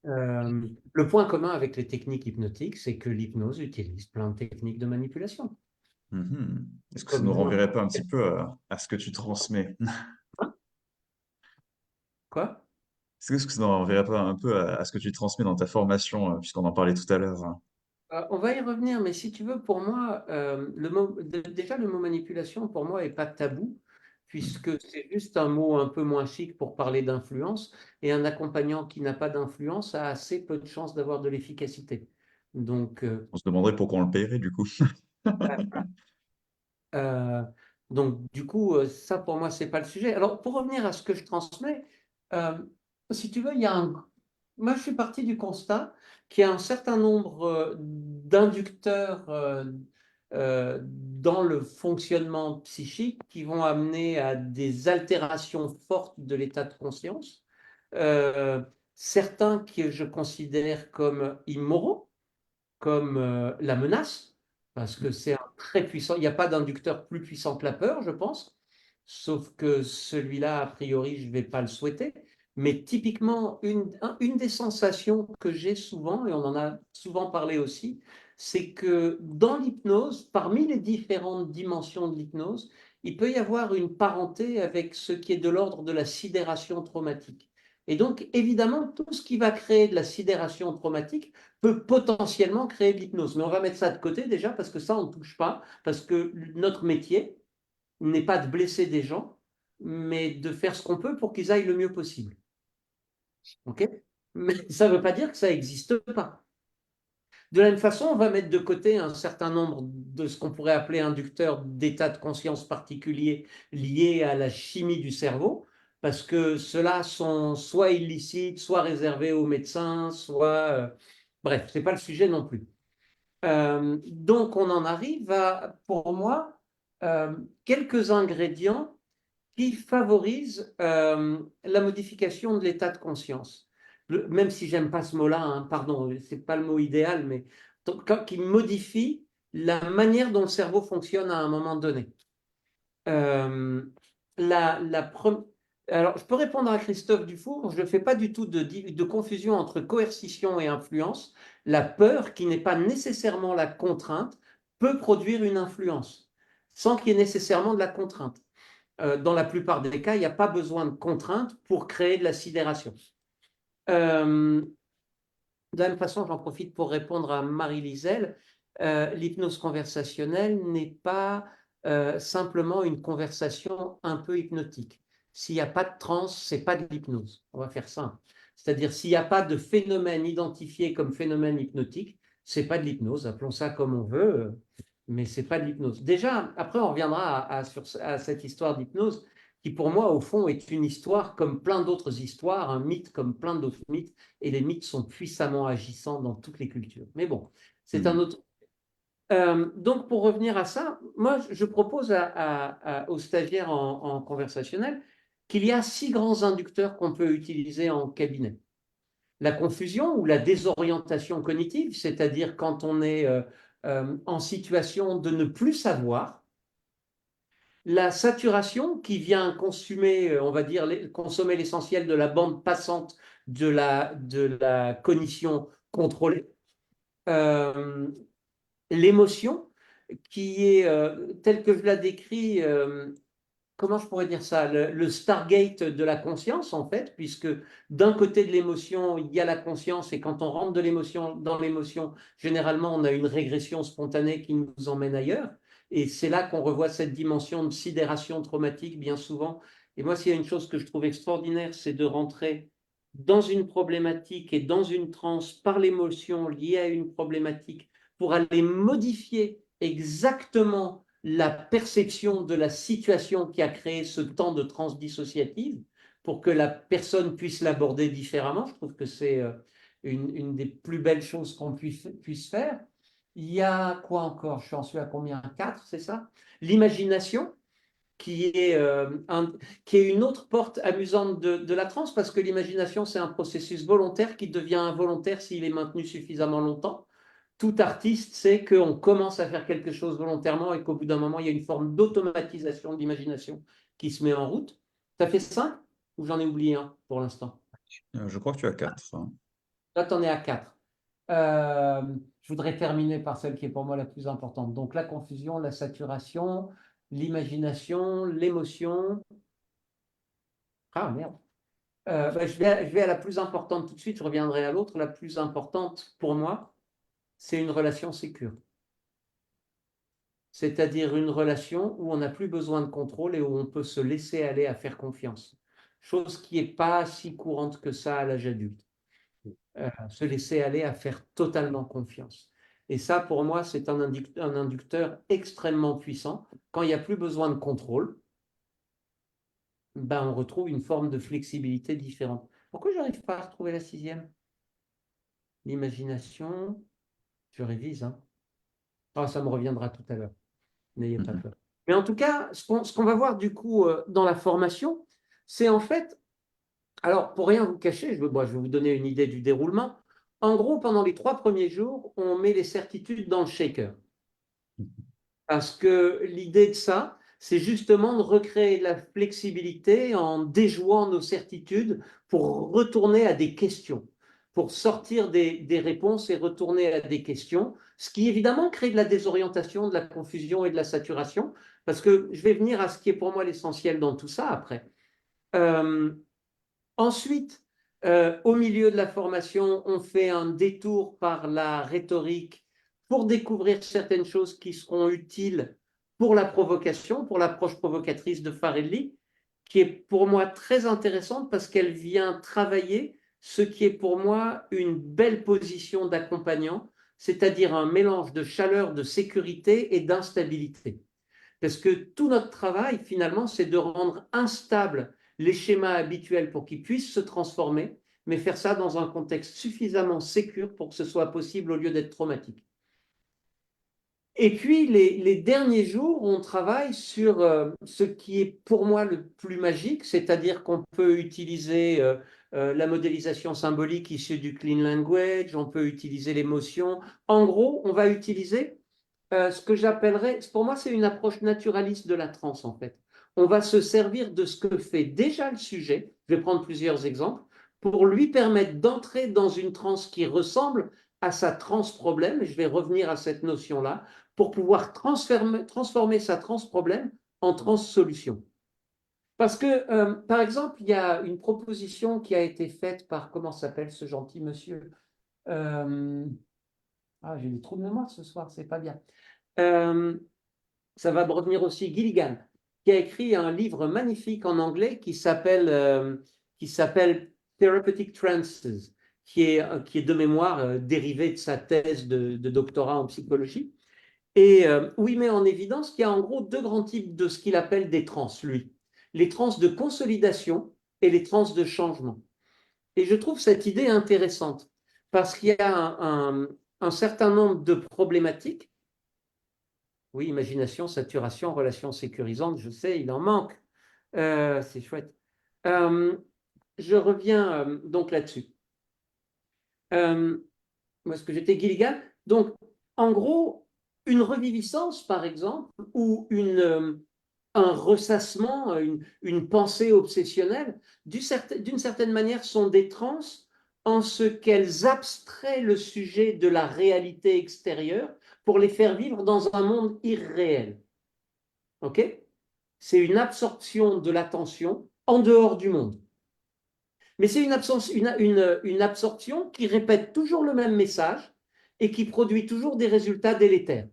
Le point commun avec les techniques hypnotiques, c'est que l'hypnose utilise plein de techniques de manipulation, Mhm. Est-ce que ça comme nous renverrait n'importe pas un petit quelle. peu à ce que tu transmets? Hein. Quoi? Est-ce que ça nous renverrait pas un peu à ce que tu transmets dans ta formation, puisqu'on en parlait tout à l'heure, hein? On va y revenir, mais si tu veux, pour moi, déjà le mot manipulation, pour moi, n'est pas tabou, Mhm. puisque c'est juste un mot un peu moins chic pour parler d'influence, et un accompagnant qui n'a pas d'influence a assez peu de chances d'avoir de l'efficacité. Donc, On se demanderait pourquoi on le paierait du coup. Euh, du coup, ça pour moi, c'est pas le sujet. Alors, pour revenir à ce que je transmets, euh, si tu veux, moi, je suis parti du constat qu'il y a un certain nombre d'inducteurs dans le fonctionnement psychique qui vont amener à des altérations fortes de l'état de conscience. Euh, Certains que je considère comme immoraux, comme la menace, parce que c'est un très puissant. Il n'y a pas d'inducteur plus puissant que la peur, je pense, sauf que celui-là, a priori, je ne vais pas le souhaiter. Mais typiquement, une des sensations que j'ai souvent, et on en a souvent parlé aussi, c'est que dans l'hypnose, parmi les différentes dimensions de l'hypnose, il peut y avoir une parenté avec ce qui est de l'ordre de la sidération traumatique. Et donc, évidemment, tout ce qui va créer de la sidération traumatique peut potentiellement créer de l'hypnose. Mais on va mettre ça de côté déjà parce que ça, on ne touche pas, parce que notre métier n'est pas de blesser des gens, mais de faire ce qu'on peut pour qu'ils aillent le mieux possible. OK? Mais ça ne veut pas dire que ça n'existe pas. De la même façon, on va mettre de côté un certain nombre de ce qu'on pourrait appeler inducteurs d'états de conscience particuliers liés à la chimie du cerveau, parce que ceux-là sont soit illicites, soit réservés aux médecins, bref, ce n'est pas le sujet non plus. Donc, on en arrive à, pour moi, euh, quelques ingrédients qui favorisent la modification de l'état de conscience. Même si j'aime pas ce mot-là, hein, pardon, c'est pas le mot idéal, mais qui modifie la manière dont le cerveau fonctionne à un moment donné. Euh, la, la pre- Alors, je peux répondre à Christophe Dufour, je ne fais pas du tout de confusion entre coercition et influence. La peur, qui n'est pas nécessairement la contrainte, peut produire une influence, sans qu'il y ait nécessairement de la contrainte. Dans la plupart des cas, il n'y a pas besoin de contrainte pour créer de la sidération. Euh, de la même façon, j'en profite pour répondre à Marie Lisel. L'hypnose conversationnelle n'est pas simplement une conversation un peu hypnotique. S'il n'y a pas de transe, ce n'est pas de l'hypnose. On va faire simple. C'est-à-dire, s'il n'y a pas de phénomène identifié comme phénomène hypnotique, ce n'est pas de l'hypnose. Appelons ça comme on veut, mais ce n'est pas de l'hypnose. Déjà, après, on reviendra à cette histoire d'hypnose qui, pour moi, au fond, est une histoire comme plein d'autres histoires, un mythe comme plein d'autres mythes, et les mythes sont puissamment agissants dans toutes les cultures. Mais bon, c'est un Mhm. autre. Donc, pour revenir à ça, moi, je propose aux stagiaires en conversationnel qu'il y a 6 grands inducteurs qu'on peut utiliser en cabinet. La confusion ou la désorientation cognitive, c'est-à-dire quand on est en situation de ne plus savoir, La saturation qui vient consommer, on va dire, consommer l'essentiel de la bande passante de la cognition contrôlée. Euh, L'émotion qui est, telle que je la décris, comment je pourrais dire ça, le Stargate de la conscience, en fait, puisque d'un côté de l'émotion, il y a la conscience, et quand on rentre de l'émotion dans l'émotion, généralement, on a une régression spontanée qui nous emmène ailleurs. Et c'est là qu'on revoit cette dimension de sidération traumatique, bien souvent. Et moi, s'il y a une chose que je trouve extraordinaire, c'est de rentrer dans une problématique et dans une transe par l'émotion liée à une problématique pour aller modifier exactement la perception de la situation qui a créé ce temps de transe dissociative pour que la personne puisse l'aborder différemment. Je trouve que c'est une des plus belles choses qu'on puisse faire. Il y a quoi encore? Je suis à combien? 4, c'est ça? L'imagination, qui est, qui est une autre porte amusante de la transe, parce que l'imagination, c'est un processus volontaire qui devient involontaire s'il est maintenu suffisamment longtemps. Tout artiste sait qu'on commence à faire quelque chose volontairement et qu'au bout d'un moment, il y a une forme d'automatisation de l'imagination qui se met en route. Ça fait 5 ou j'en ai oublié un pour l'instant? Je crois que tu as 4. Là, tu en es à 4. Je voudrais terminer par celle qui est pour moi la plus importante. Donc la confusion, la saturation, l'imagination, l'émotion. Ah merde. Je vais à la plus importante tout de suite, je reviendrai à l'autre. La plus importante pour moi, c'est une relation sécure. C'est-à-dire une relation où on n'a plus besoin de contrôle et où on peut se laisser aller à faire confiance. Chose qui n'est pas si courante que ça à l'âge adulte. Se laisser aller à faire totalement confiance. Et ça, pour moi, c'est un inducteur extrêmement puissant. Quand il n'y a plus besoin de contrôle, ben, on retrouve une forme de flexibilité différente. Pourquoi je n'arrive pas à retrouver la 6e? L'imagination, je révise, hein. Ah, ça me reviendra tout à l'heure. N'ayez pas peur. Mais en tout cas, ce qu'on va voir du coup dans la formation, c'est en fait, alors pour rien vous cacher, je vais vous donner une idée du déroulement. En gros, pendant les 3 premiers jours, on met les certitudes dans le shaker. Parce que l'idée de ça, c'est justement de recréer de la flexibilité en déjouant nos certitudes pour retourner à des questions, pour sortir des réponses et retourner à des questions, ce qui évidemment crée de la désorientation, de la confusion et de la saturation, parce que je vais venir à ce qui est pour moi l'essentiel dans tout ça après. Euh, Ensuite, au milieu de la formation, on fait un détour par la rhétorique pour découvrir certaines choses qui seront utiles pour la provocation, pour l'approche provocatrice de Farelli, qui est pour moi très intéressante parce qu'elle vient travailler ce qui est pour moi une belle position d'accompagnant, c'est-à-dire un mélange de chaleur, de sécurité et d'instabilité. Parce que tout notre travail, finalement, c'est de rendre instables les schémas habituels pour qu'ils puissent se transformer, mais faire ça dans un contexte suffisamment sécur pour que ce soit possible au lieu d'être traumatique. Et puis, les derniers jours, on travaille sur ce qui est pour moi le plus magique, c'est-à-dire qu'on peut utiliser la modélisation symbolique issue du clean language, on peut utiliser l'émotion. En gros, on va utiliser ce que j'appellerais, pour moi, c'est une approche naturaliste de la transe, en fait. On va se servir de ce que fait déjà le sujet, je vais prendre plusieurs exemples, pour lui permettre d'entrer dans une transe qui ressemble à sa transe problème, et je vais revenir à cette notion-là, pour pouvoir transformer sa transe problème en transe solution. Parce que, par exemple, il y a une proposition qui a été faite par, comment s'appelle ce gentil monsieur? euh, Ah, j'ai des trous de mémoire ce soir, c'est pas bien. Euh, Ça va me revenir aussi, Gilligan, qui a écrit un livre magnifique en anglais qui s'appelle Therapeutic Trances, qui est de mémoire dérivé de sa thèse de doctorat en psychologie, et où il met en évidence qu'il y a en gros 2 grands types de ce qu'il appelle des trans, lui. Les trans de consolidation et les trans de changement. Et je trouve cette idée intéressante, parce qu'il y a un certain nombre de problématiques. Oui, imagination, saturation, relations sécurisantes, je sais, il en manque. C'est chouette. Euh, je reviens donc là-dessus. Où est-ce que j'étais? Gilligan. Donc, en gros, une reviviscence, par exemple, ou un ressassement, une pensée obsessionnelle, d'une certaine manière, sont des transes en ce qu'elles abstraient le sujet de la réalité extérieure pour les faire vivre dans un monde irréel. OK? C'est une absorption de l'attention en dehors du monde. Mais c'est une absorption qui répète toujours le même message et qui produit toujours des résultats délétères.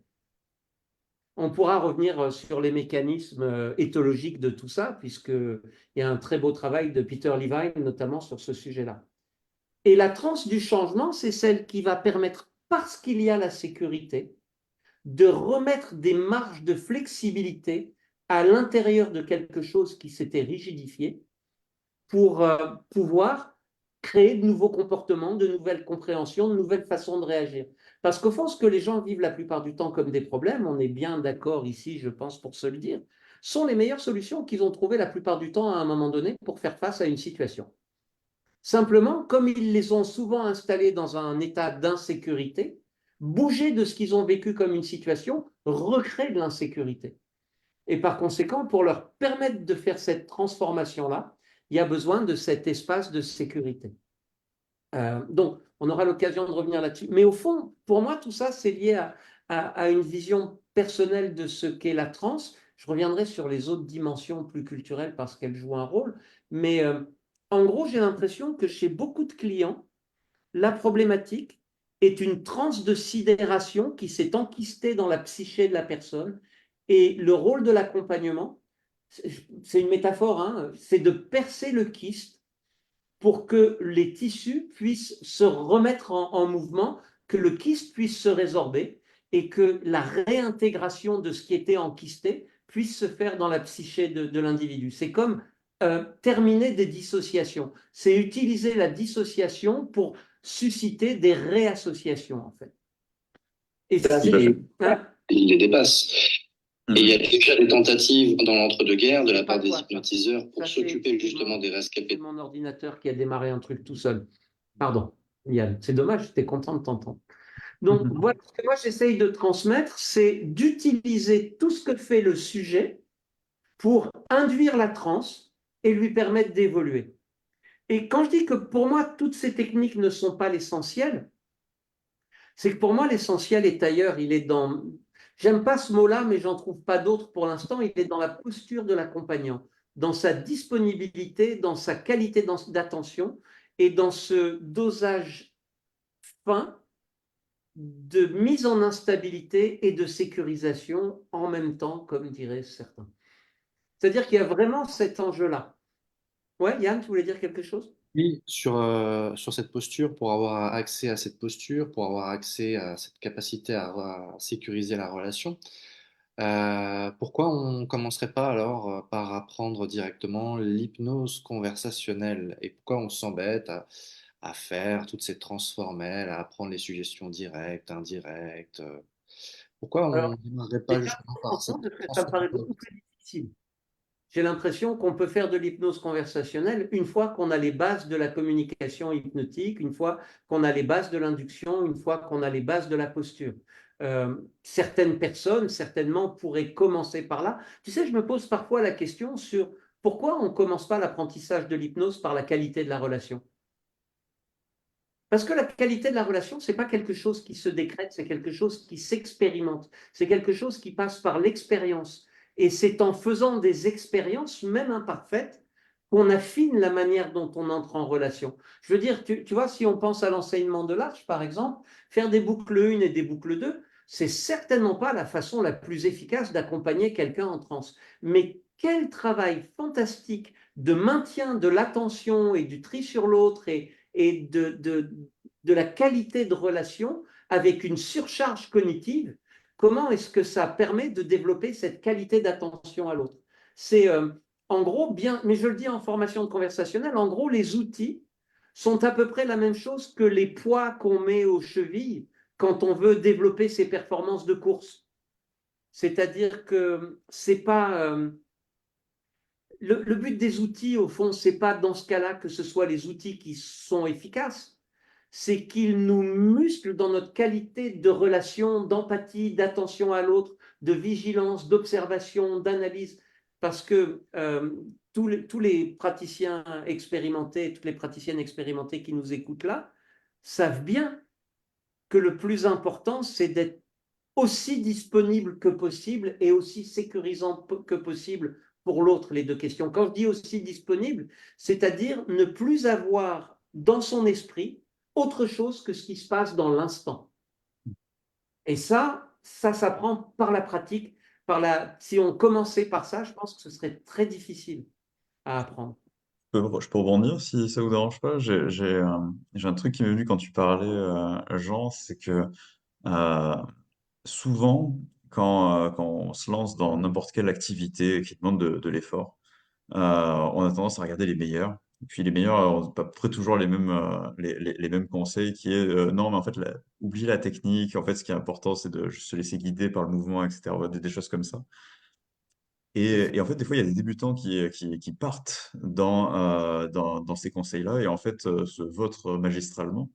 On pourra revenir sur les mécanismes éthologiques de tout ça, puisqu'il y a un très beau travail de Peter Levine, notamment sur ce sujet-là. Et la transe du changement, c'est celle qui va permettre, parce qu'il y a la sécurité, de remettre des marges de flexibilité à l'intérieur de quelque chose qui s'était rigidifié pour pouvoir créer de nouveaux comportements, de nouvelles compréhensions, de nouvelles façons de réagir. Parce qu'au fond, ce que les gens vivent la plupart du temps comme des problèmes, on est bien d'accord ici, je pense, pour se le dire, sont les meilleures solutions qu'ils ont trouvées la plupart du temps à un moment donné pour faire face à une situation. Simplement, comme ils les ont souvent installés dans un état d'insécurité, bouger de ce qu'ils ont vécu comme une situation recrée de l'insécurité. Et par conséquent, pour leur permettre de faire cette transformation-là, il y a besoin de cet espace de sécurité. Donc, on aura l'occasion de revenir là-dessus. Mais au fond, pour moi, tout ça, c'est lié à une vision personnelle de ce qu'est la transe. Je reviendrai sur les autres dimensions plus culturelles parce qu'elles jouent un rôle. Mais en gros, j'ai l'impression que chez beaucoup de clients, la problématique est une transe de sidération qui s'est enquistée dans la psyché de la personne. Et le rôle de l'accompagnement, c'est une métaphore, hein, c'est de percer le kyste pour que les tissus puissent se remettre en mouvement, que le kyste puisse se résorber et que la réintégration de ce qui était enquisté puisse se faire dans la psyché de l'individu. C'est comme terminer des dissociations. C'est utiliser la dissociation pour susciter des réassociations, en fait. Et Ça, si, Tout à fait. hein, il les dépasse. Et il y a Mhm. déjà des tentatives dans l'entre-deux-guerres de la part des Pas quoi, ça. hypnotiseurs pour Ça, s'occuper justement des c'est rescapés. mon ordinateur qui a démarré un truc tout seul. Pardon, Yann. C'est dommage, j'étais content de t'entendre. Donc, Mhm. voilà ce que moi j'essaye de transmettre, c'est d'utiliser tout ce que fait le sujet pour induire la transe et lui permettre d'évoluer. Et quand je dis que pour moi, toutes ces techniques ne sont pas l'essentiel, c'est que pour moi, l'essentiel est ailleurs. Il est dans. J'aime pas ce mot-là, mais j'en trouve pas d'autre pour l'instant. Il est dans la posture de l'accompagnant, dans sa disponibilité, dans sa qualité d'attention et dans ce dosage fin de mise en instabilité et de sécurisation en même temps, comme diraient certains. C'est-à-dire qu'il y a vraiment cet enjeu-là. Ouais, Yann, tu voulais dire quelque chose? Oui, sur cette posture, pour avoir accès à cette posture, pour avoir accès à cette capacité à sécuriser la relation, pourquoi on ne commencerait pas alors par apprendre directement l'hypnose conversationnelle? Et pourquoi on s'embête à faire toutes ces transformelles, à apprendre les suggestions directes, indirectes? Pourquoi on Alors, ne démarrerait pas déjà, justement par cette franchement, ça me paraît transformation? beaucoup plus difficile. J'ai l'impression qu'on peut faire de l'hypnose conversationnelle une fois qu'on a les bases de la communication hypnotique, une fois qu'on a les bases de l'induction, une fois qu'on a les bases de la posture. Certaines personnes, certainement, pourraient commencer par là. Tu sais, je me pose parfois la question sur pourquoi on ne commence pas l'apprentissage de l'hypnose par la qualité de la relation. Parce que la qualité de la relation, ce n'est pas quelque chose qui se décrète, c'est quelque chose qui s'expérimente, c'est quelque chose qui passe par l'expérience. Et c'est en faisant des expériences, même imparfaites, qu'on affine la manière dont on entre en relation. Je veux dire, tu vois, si on pense à l'enseignement de l'Arche, par exemple, faire des boucles 1 et des boucles 2, c'est certainement pas la façon la plus efficace d'accompagner quelqu'un en transe. Mais quel travail fantastique de maintien de l'attention et du tri sur l'autre et de la qualité de relation avec une surcharge cognitive, comment est-ce que ça permet de développer cette qualité d'attention à l'autre? C'est en gros bien, mais je le dis en formation de conversationnelle, en gros les outils sont à peu près la même chose que les poids qu'on met aux chevilles quand on veut développer ses performances de course. C'est-à-dire que c'est pas le but des outils, au fond, c'est pas dans ce cas-là que ce soit les outils qui sont efficaces, c'est qu'ils nous musclent dans notre qualité de relation, d'empathie, d'attention à l'autre, de vigilance, d'observation, d'analyse. parce que tous les praticiens expérimentés, toutes les praticiennes expérimentées qui nous écoutent là, savent bien que le plus important, c'est d'être aussi disponible que possible et aussi sécurisant que possible pour l'autre, les deux questions. Quand je dis aussi disponible, c'est-à-dire ne plus avoir dans son esprit autre chose que ce qui se passe dans l'instant. Et ça s'apprend par la pratique. Si on commençait par ça, je pense que ce serait très difficile à apprendre. Je peux rebondir si ça vous dérange pas. J'ai un truc qui m'est venu quand tu parlais, Jean, c'est que euh, souvent, quand on se lance dans n'importe quelle activité qui demande de l'effort, on a tendance à regarder les meilleurs. Et puis les meilleurs ont à peu près toujours les mêmes, les mêmes conseils qui est non, mais en fait, oublie la technique. En fait, ce qui est important, c'est de juste se laisser guider par le mouvement, etc. Des choses comme ça. Et en fait, des fois, il y a des débutants qui partent dans ces conseils-là et en fait se vautrent magistralement.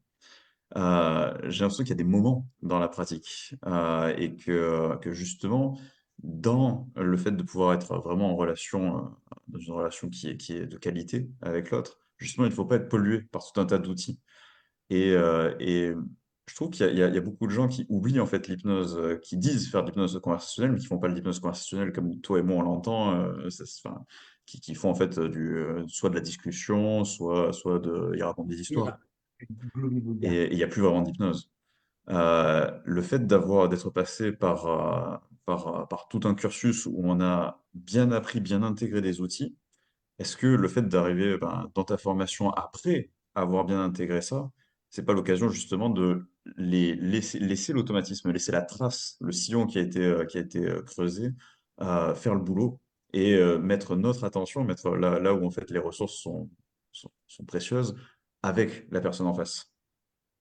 J'ai l'impression qu'il y a des moments dans la pratique et que justement, dans le fait de pouvoir être vraiment en relation, dans une relation qui est de qualité avec l'autre, justement, il ne faut pas être pollué par tout un tas d'outils. Et je trouve qu'il y a beaucoup de gens qui oublient en fait l'hypnose, qui disent faire de l'hypnose conversationnelle, mais qui font pas de l'hypnose conversationnelle comme toi et moi on l'entend, enfin, qui font en fait soit de la discussion, ils racontent des histoires. Voilà. Gloubi-boulga. Et il n'y a plus vraiment d'hypnose. Le fait d'être passé par tout un cursus où on a bien appris, bien intégré des outils, est-ce que le fait d'arriver dans ta formation après avoir bien intégré ça, c'est pas l'occasion justement de laisser l'automatisme, laisser la trace, le sillon qui a été creusé, faire le boulot et mettre notre attention, mettre là où en fait les ressources sont précieuses avec la personne en face.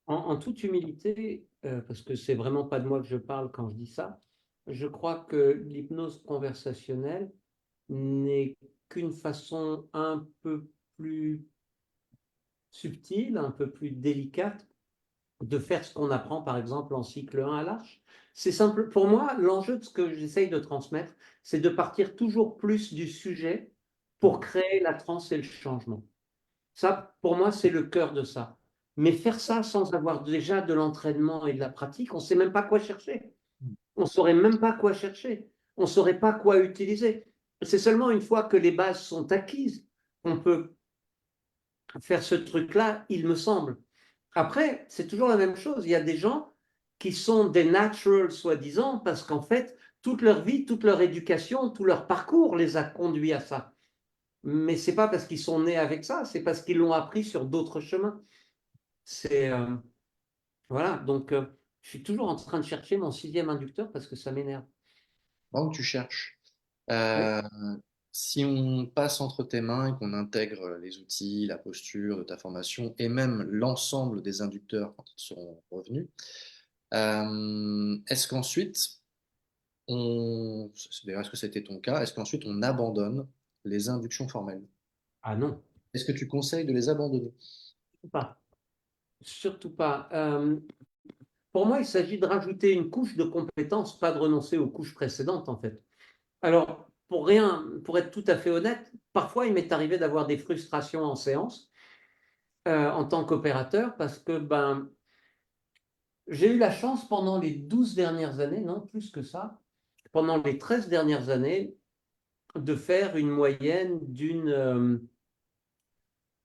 En toute humilité, parce que c'est vraiment pas de moi que je parle quand je dis ça, je crois que l'hypnose conversationnelle n'est qu'une façon un peu plus subtile, un peu plus délicate de faire ce qu'on apprend par exemple en cycle 1 à l'Arche. C'est simple. Pour moi, l'enjeu de ce que j'essaye de transmettre, c'est de partir toujours plus du sujet pour créer la transe et le changement. Ça, pour moi, c'est le cœur de ça. Mais faire ça sans avoir déjà de l'entraînement et de la pratique, on ne sait même pas quoi chercher. On ne saurait même pas quoi chercher. On ne saurait pas quoi utiliser. C'est seulement une fois que les bases sont acquises qu'on peut faire ce truc-là, il me semble. Après, c'est toujours la même chose. Il y a des gens qui sont des naturals, soi-disant, parce qu'en fait, toute leur vie, toute leur éducation, tout leur parcours les a conduits à ça. Mais c'est pas parce qu'ils sont nés avec ça, c'est parce qu'ils l'ont appris sur d'autres chemins. C'est voilà. Donc, je suis toujours en train de chercher mon sixième inducteur parce que ça m'énerve. Pendant que tu cherches, Oui. euh, si on passe entre tes mains et qu'on intègre les outils, la posture de ta formation et même l'ensemble des inducteurs quand ils seront revenus, est-ce qu'ensuite d'ailleurs, est-ce que c'était ton cas, est-ce qu'ensuite on abandonne les inductions formelles? Ah non, Est-ce que tu conseilles de les abandonner? surtout pas. Surtout pas. Pour moi, il s'agit de rajouter une couche de compétences, pas de renoncer aux couches précédentes, en fait. Alors, pour être tout à fait honnête, parfois il m'est arrivé d'avoir des frustrations en séance en tant qu'opérateur parce que j'ai eu la chance pendant les 12 dernières années, non plus que ça, pendant les 13 dernières années, de faire une moyenne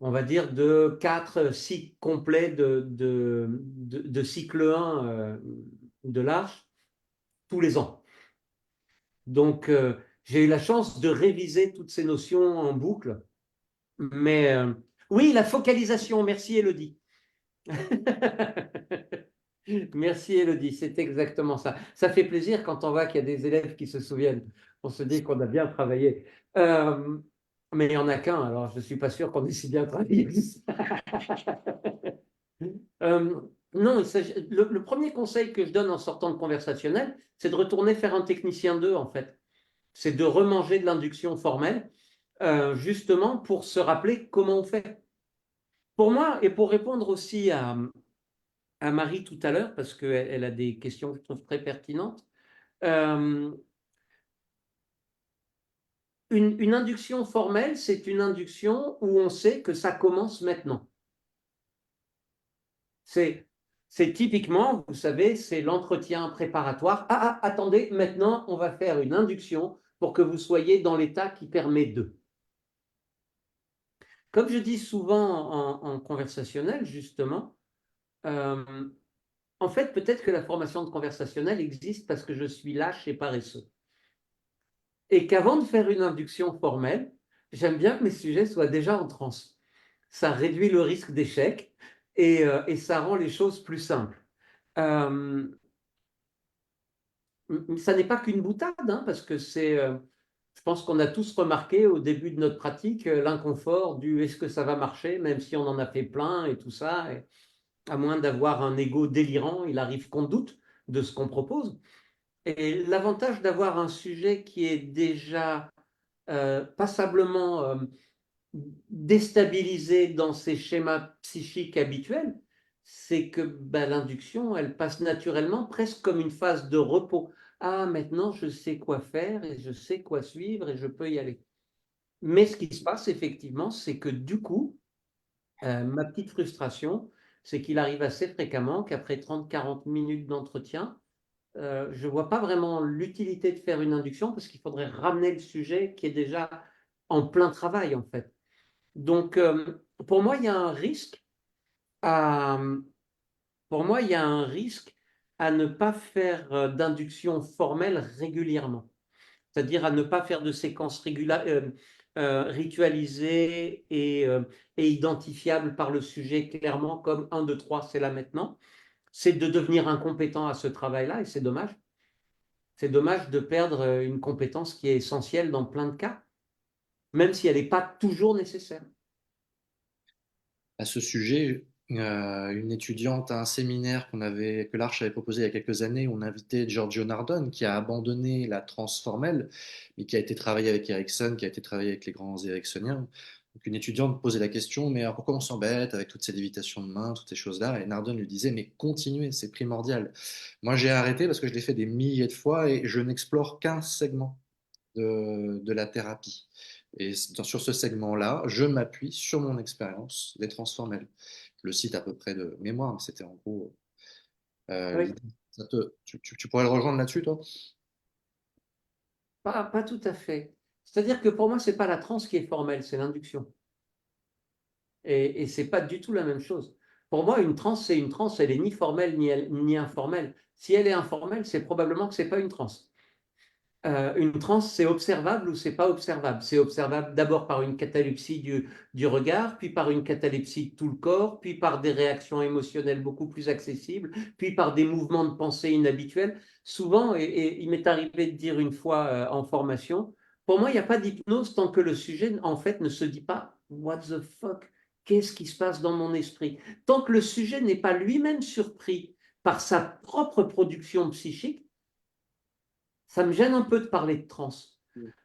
on va dire, de 4 cycles complets de cycle 1 de l'Arche tous les ans. Donc, j'ai eu la chance de réviser toutes ces notions en boucle. Mais oui, la focalisation, merci Elodie. Merci Elodie, c'est exactement ça. Ça fait plaisir quand on voit qu'il y a des élèves qui se souviennent. On se dit qu'on a bien travaillé. Euh, mais il n'y en a qu'un, alors je ne suis pas sûr qu'on ait si bien travaillé que ça. Euh, non, le premier conseil que je donne en sortant de conversationnel, c'est de retourner faire un technicien 2 en fait. C'est de remanger de l'induction formelle, justement pour se rappeler comment on fait. Pour moi, et pour répondre aussi à Marie tout à l'heure, parce qu'elle a des questions que je trouve très pertinentes, euh, Une induction formelle, c'est une induction où on sait que ça commence maintenant. C'est typiquement, vous savez, c'est l'entretien préparatoire. Ah, attendez, maintenant, on va faire une induction pour que vous soyez dans l'état qui permet de. Comme je dis souvent en conversationnel, justement, euh, en fait, peut-être que la formation de conversationnel existe parce que je suis lâche et paresseux. Et qu'avant de faire une induction formelle, j'aime bien que mes sujets soient déjà en transe. Ça réduit le risque d'échec et ça rend les choses plus simples. Euh, Ça n'est pas qu'une boutade, hein, parce que je pense qu'on a tous remarqué au début de notre pratique l'inconfort du est-ce que ça va marcher, même si on en a fait plein et tout ça. Et à moins d'avoir un ego délirant, il arrive qu'on doute de ce qu'on propose. Et l'avantage d'avoir un sujet qui est déjà passablement déstabilisé dans ses schémas psychiques habituels, c'est que ben, l'induction, elle passe naturellement presque comme une phase de repos. Ah, maintenant, je sais quoi faire et je sais quoi suivre et je peux y aller. Mais ce qui se passe effectivement, c'est que du coup, ma petite frustration, c'est qu'il arrive assez fréquemment qu'après 30-40 minutes d'entretien, je ne vois pas vraiment l'utilité de faire une induction parce qu'il faudrait ramener le sujet qui est déjà en plein travail, en fait. Donc, pour moi, il y a un risque à, pour moi, il y a un risque à ne pas faire d'induction formelle régulièrement, c'est-à-dire à ne pas faire de séquences ritualisées et identifiables par le sujet clairement comme 1, 2, 3, c'est là maintenant. C'est de devenir incompétent à ce travail-là et c'est dommage. C'est dommage de perdre une compétence qui est essentielle dans plein de cas, même si elle n'est pas toujours nécessaire. À ce sujet, une étudiante à un séminaire que l'Arche avait proposé il y a quelques années, on invitait Giorgio Nardone, qui a abandonné la transformelle, mais qui a été travaillé avec Ericsson, qui a été travaillé avec les grands Ericksoniens. Donc une étudiante posait la question, mais alors pourquoi on s'embête avec toutes ces lévitations de main, toutes ces choses-là? Et Nardone lui disait, mais continuez, c'est primordial. Moi, j'ai arrêté parce que je l'ai fait des milliers de fois et je n'explore qu'un segment de la thérapie. Et sur ce segment-là, je m'appuie sur mon expérience des transformels. Je le cite à peu près de mémoire, mais c'était en gros Oui. l'idée. Tu pourrais le rejoindre là-dessus, toi? Pas tout à fait. C'est-à-dire que pour moi, ce n'est pas la transe qui est formelle, c'est l'induction. Et ce n'est pas du tout la même chose. Pour moi, une transe, c'est une transe, elle est ni formelle ni informelle. Si elle est informelle, c'est probablement que ce n'est pas une transe. Une transe, c'est observable ou c'est pas observable. C'est observable d'abord par une catalepsie du regard, puis par une catalepsie de tout le corps, puis par des réactions émotionnelles beaucoup plus accessibles, puis par des mouvements de pensée inhabituels. Souvent, et il m'est arrivé de dire une fois en formation, pour moi, il n'y a pas d'hypnose tant que le sujet, en fait, ne se dit pas What the fuck? Qu'est-ce qui se passe dans mon esprit? Tant que le sujet n'est pas lui-même surpris par sa propre production psychique, ça me gêne un peu de parler de transe.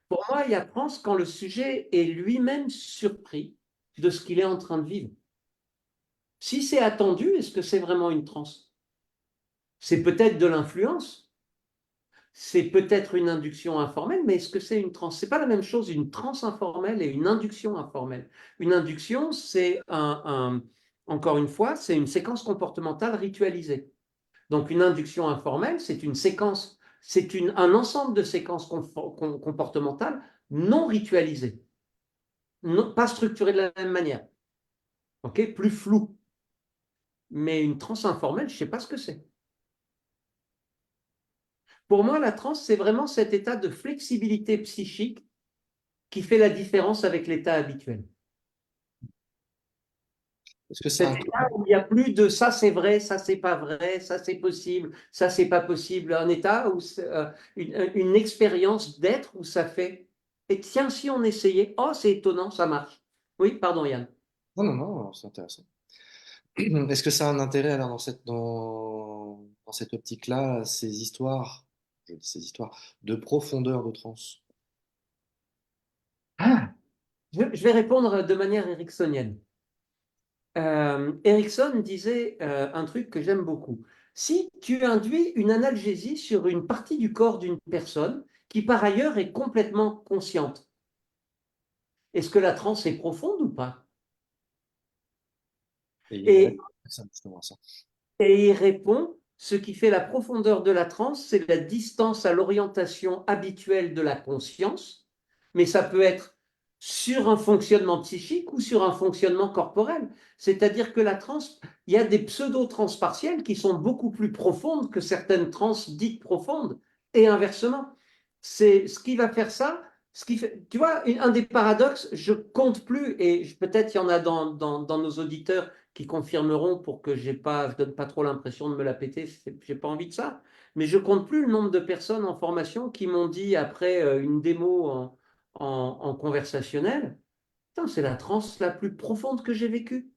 Pour moi, il y a transe quand le sujet est lui-même surpris de ce qu'il est en train de vivre. Si c'est attendu, est-ce que c'est vraiment une transe? C'est peut-être de l'influence, c'est peut-être une induction informelle, mais est-ce que c'est une transe? C'est pas la même chose, une transe informelle et une induction informelle. Une induction, c'est encore une fois, c'est une séquence comportementale ritualisée. Donc une induction informelle, c'est une séquence, un ensemble de séquences comportementales non ritualisées, pas structurées de la même manière, ok, plus floues. Mais une transe informelle, je ne sais pas ce que c'est. Pour moi, la transe, c'est vraiment cet état de flexibilité psychique qui fait la différence avec l'état habituel. Est-ce que c'est Cet un... état où il n'y a plus de ça c'est vrai, ça c'est pas vrai, ça c'est possible, ça c'est pas possible. Un état où une expérience d'être où ça fait. Et tiens, si on essayait, oh c'est étonnant, ça marche. Oui, pardon Yann. Non, non, non, c'est intéressant. Est-ce que ça a un intérêt alors dans cette optique-là, ces histoires, je dis ces histoires, de profondeur de transe? Ah, je vais répondre de manière ericksonienne. Erickson disait un truc que j'aime beaucoup. Si tu induis une analgésie sur une partie du corps d'une personne qui par ailleurs est complètement consciente, est-ce que la transe est profonde ou pas? Et il Et, répond à ça, justement, à ça. et il répond, ce qui fait la profondeur de la transe, c'est la distance à l'orientation habituelle de la conscience, mais ça peut être sur un fonctionnement psychique ou sur un fonctionnement corporel. C'est-à-dire que la transe, il y a des pseudo-transes partielles qui sont beaucoup plus profondes que certaines transes dites profondes, et inversement. C'est ce qui va faire ça. Ce qui fait, tu vois, un des paradoxes, je compte plus, et peut-être il y en a dans nos auditeurs qui confirmeront pour que je donne pas trop l'impression de me la péter, j'ai pas envie de ça. Mais je compte plus le nombre de personnes en formation qui m'ont dit après une démo en conversationnel, c'est la transe la plus profonde que j'ai vécue.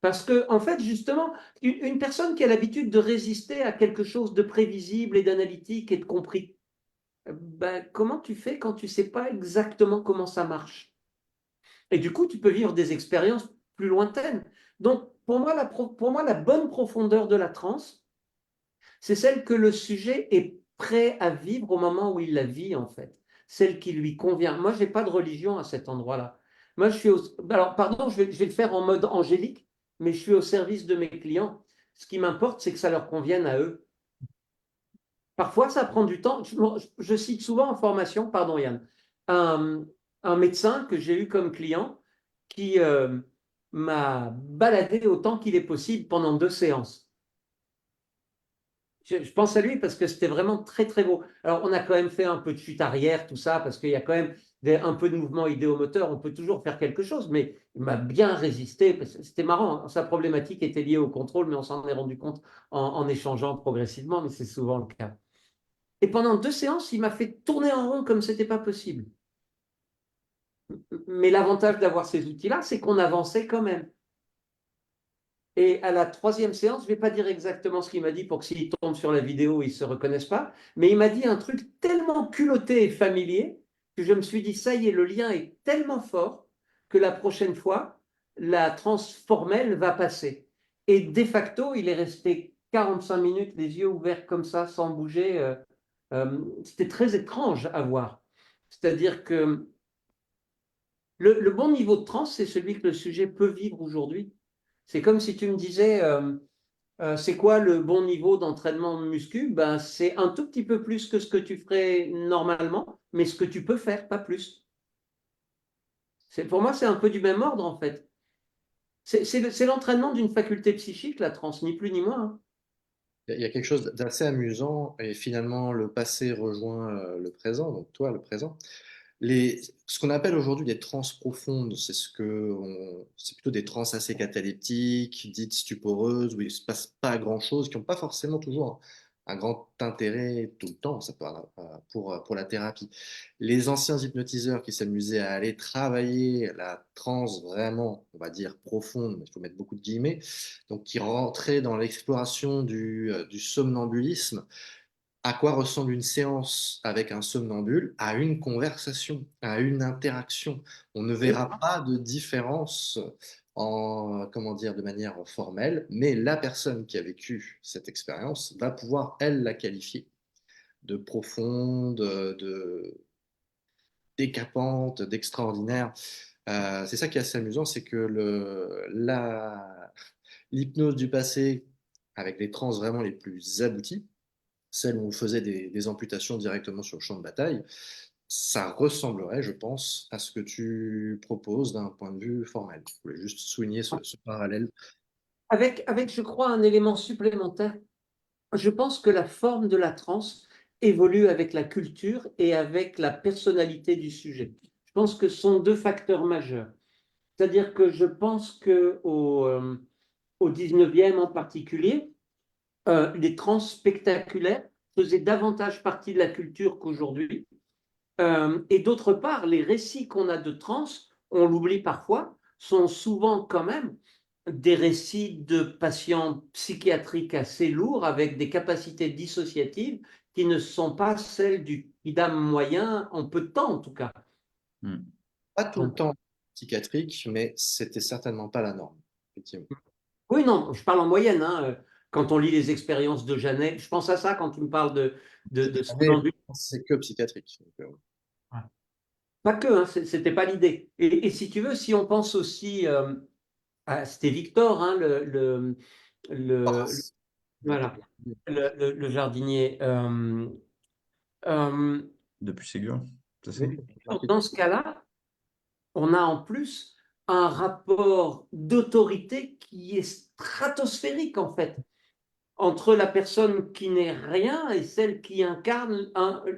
Parce que, en fait, justement, une personne qui a l'habitude de résister à quelque chose de prévisible et d'analytique et de compris, ben, comment tu fais quand tu sais pas exactement comment ça marche? Et du coup, tu peux vivre des expériences plus lointaines. Donc, pour moi, la bonne profondeur de la transe, c'est celle que le sujet est prêt à vivre au moment où il la vit, en fait. Celle qui lui convient. Moi, je n'ai pas de religion à cet endroit-là. Moi, je suis Alors, pardon, je vais le faire en mode angélique, mais je suis au service de mes clients. Ce qui m'importe, c'est que ça leur convienne à eux. Parfois, ça prend du temps. Je cite souvent en formation, pardon Yann, un, un médecin que j'ai eu comme client qui m'a baladé autant qu'il est possible pendant 2 séances. Je pense à lui parce que c'était vraiment très très beau. Alors, on a quand même fait un peu de chute arrière, tout ça, parce qu'il y a quand même un peu de mouvement idéomoteur. On peut toujours faire quelque chose, mais il m'a bien résisté. C'était marrant, hein. Sa problématique était liée au contrôle, mais on s'en est rendu compte en échangeant progressivement, mais c'est souvent le cas. Et pendant 2 séances, il m'a fait tourner en rond comme c'était pas possible. Mais l'avantage d'avoir ces outils-là, c'est qu'on avançait quand même. Et à la troisième séance, je ne vais pas dire exactement ce qu'il m'a dit pour que s'il tombe sur la vidéo, ils ne se reconnaissent pas, mais il m'a dit un truc tellement culotté et familier que je me suis dit, ça y est, le lien est tellement fort que la prochaine fois, la transe formelle va passer. Et de facto, il est resté 45 minutes, les yeux ouverts comme ça, sans bouger. C'était très étrange à voir. C'est-à-dire que le bon niveau de transe, c'est celui que le sujet peut vivre aujourd'hui. C'est comme si tu me disais, c'est quoi le bon niveau d'entraînement muscu? Ben, c'est un tout petit peu plus que ce que tu ferais normalement, mais ce que tu peux faire, pas plus. Pour moi, c'est un peu du même ordre, en fait. C'est l'entraînement d'une faculté psychique, la transe, ni plus ni moins, hein. Il y a quelque chose d'assez amusant et finalement le passé rejoint le présent, donc toi le présent. Ce qu'on appelle aujourd'hui des trans profondes, c'est plutôt des trans assez cataleptiques, dites stuporeuses, où il ne se passe pas grand-chose, qui n'ont pas forcément toujours un grand intérêt tout le temps, ça peut, pour la thérapie. Les anciens hypnotiseurs qui s'amusaient à aller travailler la transe vraiment, on va dire, profonde, mais il faut mettre beaucoup de guillemets, donc qui rentraient dans l'exploration du somnambulisme, à quoi ressemble une séance avec un somnambule? À une conversation, à une interaction. On ne Oui. verra pas de différence comment dire, de manière formelle, mais la personne qui a vécu cette expérience va pouvoir, elle, la qualifier de profonde, décapante, d'extraordinaire. C'est ça qui est assez amusant, c'est que l'hypnose du passé, avec les trans vraiment les plus abouties, celle où on faisait des amputations directement sur le champ de bataille, ça ressemblerait, je pense, à ce que tu proposes d'un point de vue formel. Je voulais juste souligner ce parallèle. Avec, je crois, un élément supplémentaire. Je pense que la forme de la transe évolue avec la culture et avec la personnalité du sujet. Je pense que ce sont deux facteurs majeurs. C'est-à-dire que je pense qu'au 19e en particulier, les trans spectaculaires faisaient davantage partie de la culture qu'aujourd'hui. Et d'autre part, les récits qu'on a de trans, on l'oublie parfois, sont souvent quand même des récits de patients psychiatriques assez lourds avec des capacités dissociatives qui ne sont pas celles du kidam moyen en peu de temps en tout cas. Hmm. Pas tout le temps psychiatrique, mais c'était certainement pas la norme, effectivement. Oui, non, je parle en moyenne, hein. Quand on lit les expériences de Janet, je pense à ça quand tu me parles de Mais somnambule. c'est que psychiatrique. Donc, Pas que, hein, c'était pas l'idée. Et si tu veux, si on pense aussi c'était Victor, hein, le- Horace, Victor. voilà, le jardinier. Euh, Depuis Ségur, c'est ça? mais dans ce cas-là, on a en plus un rapport d'autorité qui est stratosphérique en fait, entre la personne qui n'est rien et celle qui incarne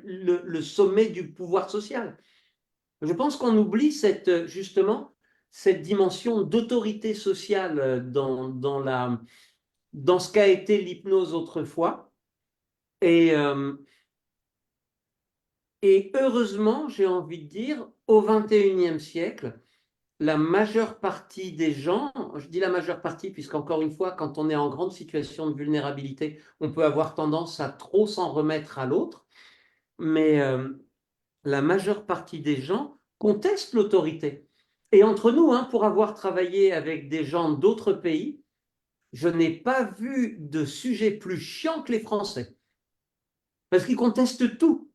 le sommet du pouvoir social. Je pense qu'on oublie justement cette dimension d'autorité sociale dans ce qu'a été l'hypnose autrefois. Et, euh, et heureusement, j'ai envie de dire, au XXIe siècle, la majeure partie des gens, je dis la majeure partie, puisqu'encore une fois, quand on est en grande situation de vulnérabilité, on peut avoir tendance à trop s'en remettre à l'autre, mais la majeure partie des gens contestent l'autorité. Et entre nous, hein, pour avoir travaillé avec des gens d'autres pays, je n'ai pas vu de sujet plus chiant que les Français, parce qu'ils contestent tout.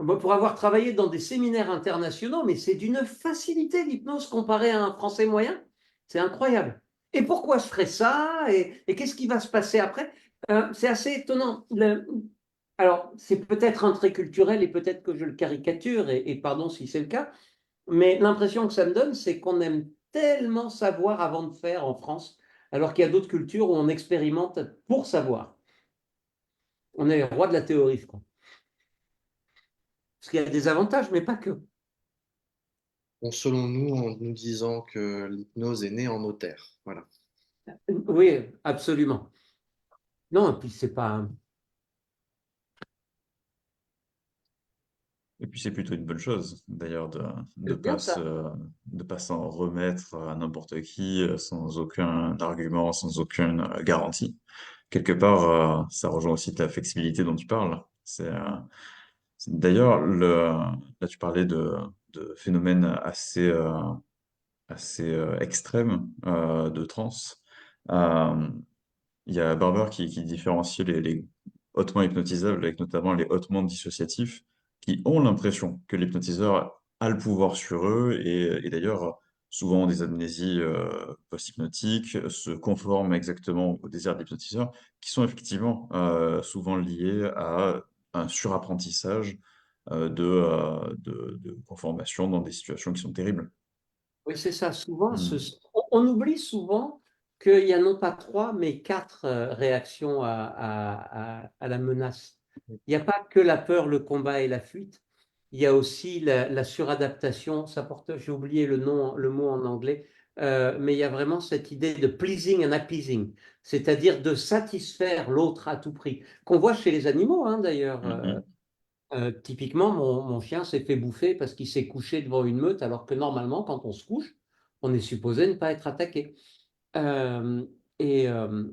Moi, pour avoir travaillé dans des séminaires internationaux, mais c'est d'une facilité l'hypnose comparée à un Français moyen. C'est incroyable. Et pourquoi je ferais ça? Et qu'est-ce qui va se passer après? C'est assez étonnant. Alors, c'est peut-être un trait culturel et peut-être que je le caricature, et pardon si c'est le cas, mais l'impression que ça me donne, c'est qu'on aime tellement savoir avant de faire en France, alors qu'il y a d'autres cultures où on expérimente pour savoir. On est les rois de la théorie, je crois. Parce qu'il y a des avantages, mais pas que. Consolons nous en nous disant que l'hypnose est née en nos terres. Voilà. Oui, absolument. Non, et puis c'est pas. Et puis c'est plutôt une bonne chose, d'ailleurs, C'est bien ça. de pas s'en remettre à n'importe qui, sans aucun argument, sans aucune garantie. Quelque part, ça rejoint aussi ta flexibilité dont tu parles. D'ailleurs, là, tu parlais de phénomènes assez extrêmes de transe. Euh, Il y a Barber qui différencie les hautement hypnotisables avec notamment les hautement dissociatifs qui ont l'impression que l'hypnotiseur a le pouvoir sur eux et d'ailleurs souvent des amnésies post-hypnotiques se conforment exactement au désir de l'hypnotiseur qui sont effectivement souvent liées à un surapprentissage de conformation dans des situations qui sont terribles. Oui, c'est ça. Souvent, Hmm. on oublie souvent qu'il y a non pas trois, mais quatre réactions à la menace. Il n'y a pas que la peur, le combat et la fuite. Il y a aussi la suradaptation. Ça porte, j'ai oublié le nom, le mot en anglais, mais il y a vraiment cette idée de pleasing and appeasing, c'est-à-dire de satisfaire l'autre à tout prix, qu'on voit chez les animaux, hein, d'ailleurs. Mhm. Typiquement, mon chien s'est fait bouffer parce qu'il s'est couché devant une meute, alors que normalement, quand on se couche, on est supposé ne pas être attaqué. Euh, et, euh,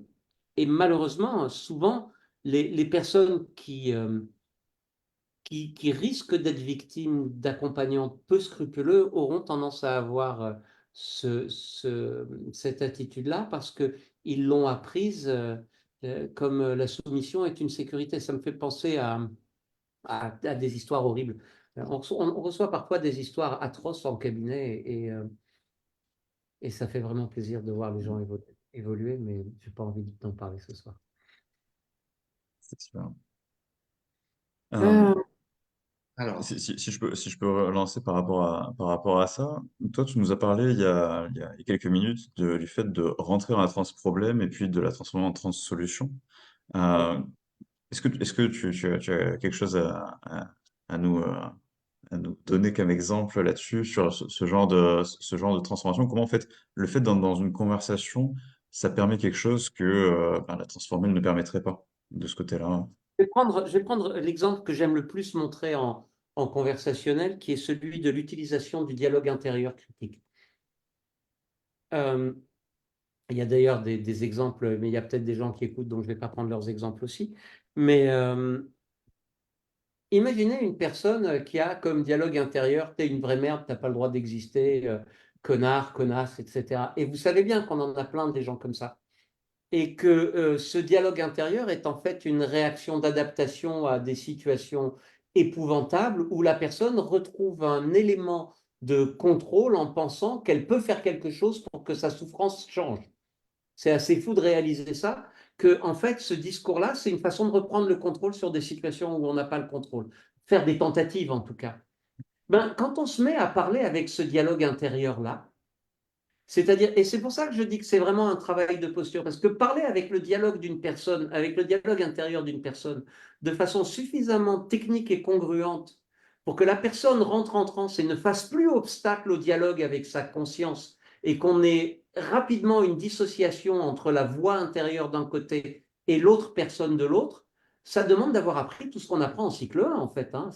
et malheureusement, souvent, les personnes qui risquent d'être victimes d'accompagnants peu scrupuleux auront tendance à avoir cette attitude-là parce qu'ils l'ont apprise comme la soumission est une sécurité. Ça me fait penser à des histoires horribles. On reçoit parfois des histoires atroces en cabinet et ça fait vraiment plaisir de voir les gens évoluer, mais je n'ai pas envie d'en parler ce soir. C'est super. Euh, Alors, Si je peux relancer par rapport à ça, toi, tu nous as parlé il y a quelques minutes du fait de rentrer dans la trans-problème et puis de la transformer en trans-solution. Euh, est-ce que tu as quelque chose à nous, à nous donner comme exemple là-dessus, sur ce genre de transformation? Comment, en fait, le fait dans une conversation, ça permet quelque chose que ben, la transformée ne permettrait pas de ce côté-là? je vais prendre l'exemple que j'aime le plus montrer en conversationnel, qui est celui de l'utilisation du dialogue intérieur critique. Euh, il y a d'ailleurs des exemples, mais il y a peut-être des gens qui écoutent, donc je ne vais pas prendre leurs exemples aussi. Mais imaginez une personne qui a comme dialogue intérieur, t'es une vraie merde, t'as pas le droit d'exister, connard, connasse, etc. Et vous savez bien qu'on en a plein des gens comme ça. Et que ce dialogue intérieur est en fait une réaction d'adaptation à des situations épouvantable où la personne retrouve un élément de contrôle en pensant qu'elle peut faire quelque chose pour que sa souffrance change. C'est assez fou de réaliser ça, que en fait, ce discours-là, c'est une façon de reprendre le contrôle sur des situations où on n'a pas le contrôle. Faire des tentatives, en tout cas. Ben, quand on se met à parler avec ce dialogue intérieur-là, c'est-à-dire, et c'est pour ça que je dis que c'est vraiment un travail de posture, parce que parler avec le dialogue d'une personne, avec le dialogue intérieur d'une personne, de façon suffisamment technique et congruente pour que la personne rentre en transe et ne fasse plus obstacle au dialogue avec sa conscience, et qu'on ait rapidement une dissociation entre la voix intérieure d'un côté et l'autre personne de l'autre, ça demande d'avoir appris tout ce qu'on apprend en cycle 1, en fait. Hein.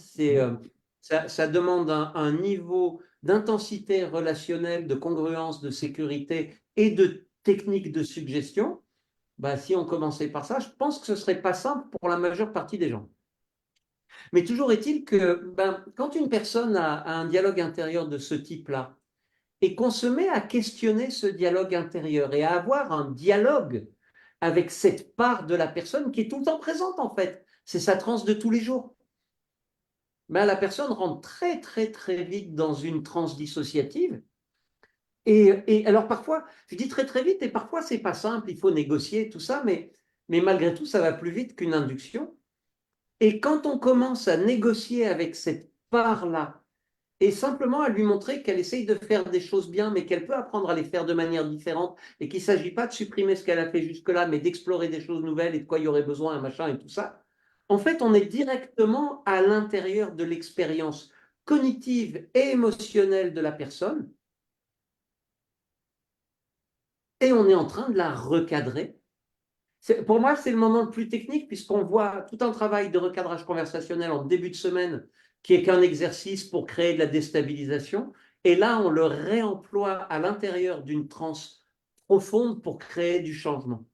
Ça demande un niveau d'intensité relationnelle, de congruence, de sécurité et de technique de suggestion. Bah, si on commençait par ça, je pense que ce ne serait pas simple pour la majeure partie des gens. Mais toujours est-il que quand une personne a un dialogue intérieur de ce type-là, et qu'on se met à questionner ce dialogue intérieur et à avoir un dialogue avec cette part de la personne qui est tout le temps présente en fait, c'est sa transe de tous les jours. Ben, la personne rentre très très très vite dans une transe dissociative. Et alors parfois, je dis très très vite, et parfois c'est pas simple, il faut négocier tout ça, mais malgré tout, ça va plus vite qu'une induction. Et quand on commence à négocier avec cette part-là, et simplement à lui montrer qu'elle essaye de faire des choses bien, mais qu'elle peut apprendre à les faire de manière différente, et qu'il ne s'agit pas de supprimer ce qu'elle a fait jusque-là, mais d'explorer des choses nouvelles et de quoi il y aurait besoin, un machin et tout ça. En fait, on est directement à l'intérieur de l'expérience cognitive et émotionnelle de la personne, et on est en train de la recadrer. Pour moi, c'est le moment le plus technique, puisqu'on voit tout un travail de recadrage conversationnel en début de semaine, qui est qu'un exercice pour créer de la déstabilisation. Et là, on le réemploie à l'intérieur d'une transe profonde pour créer du changement.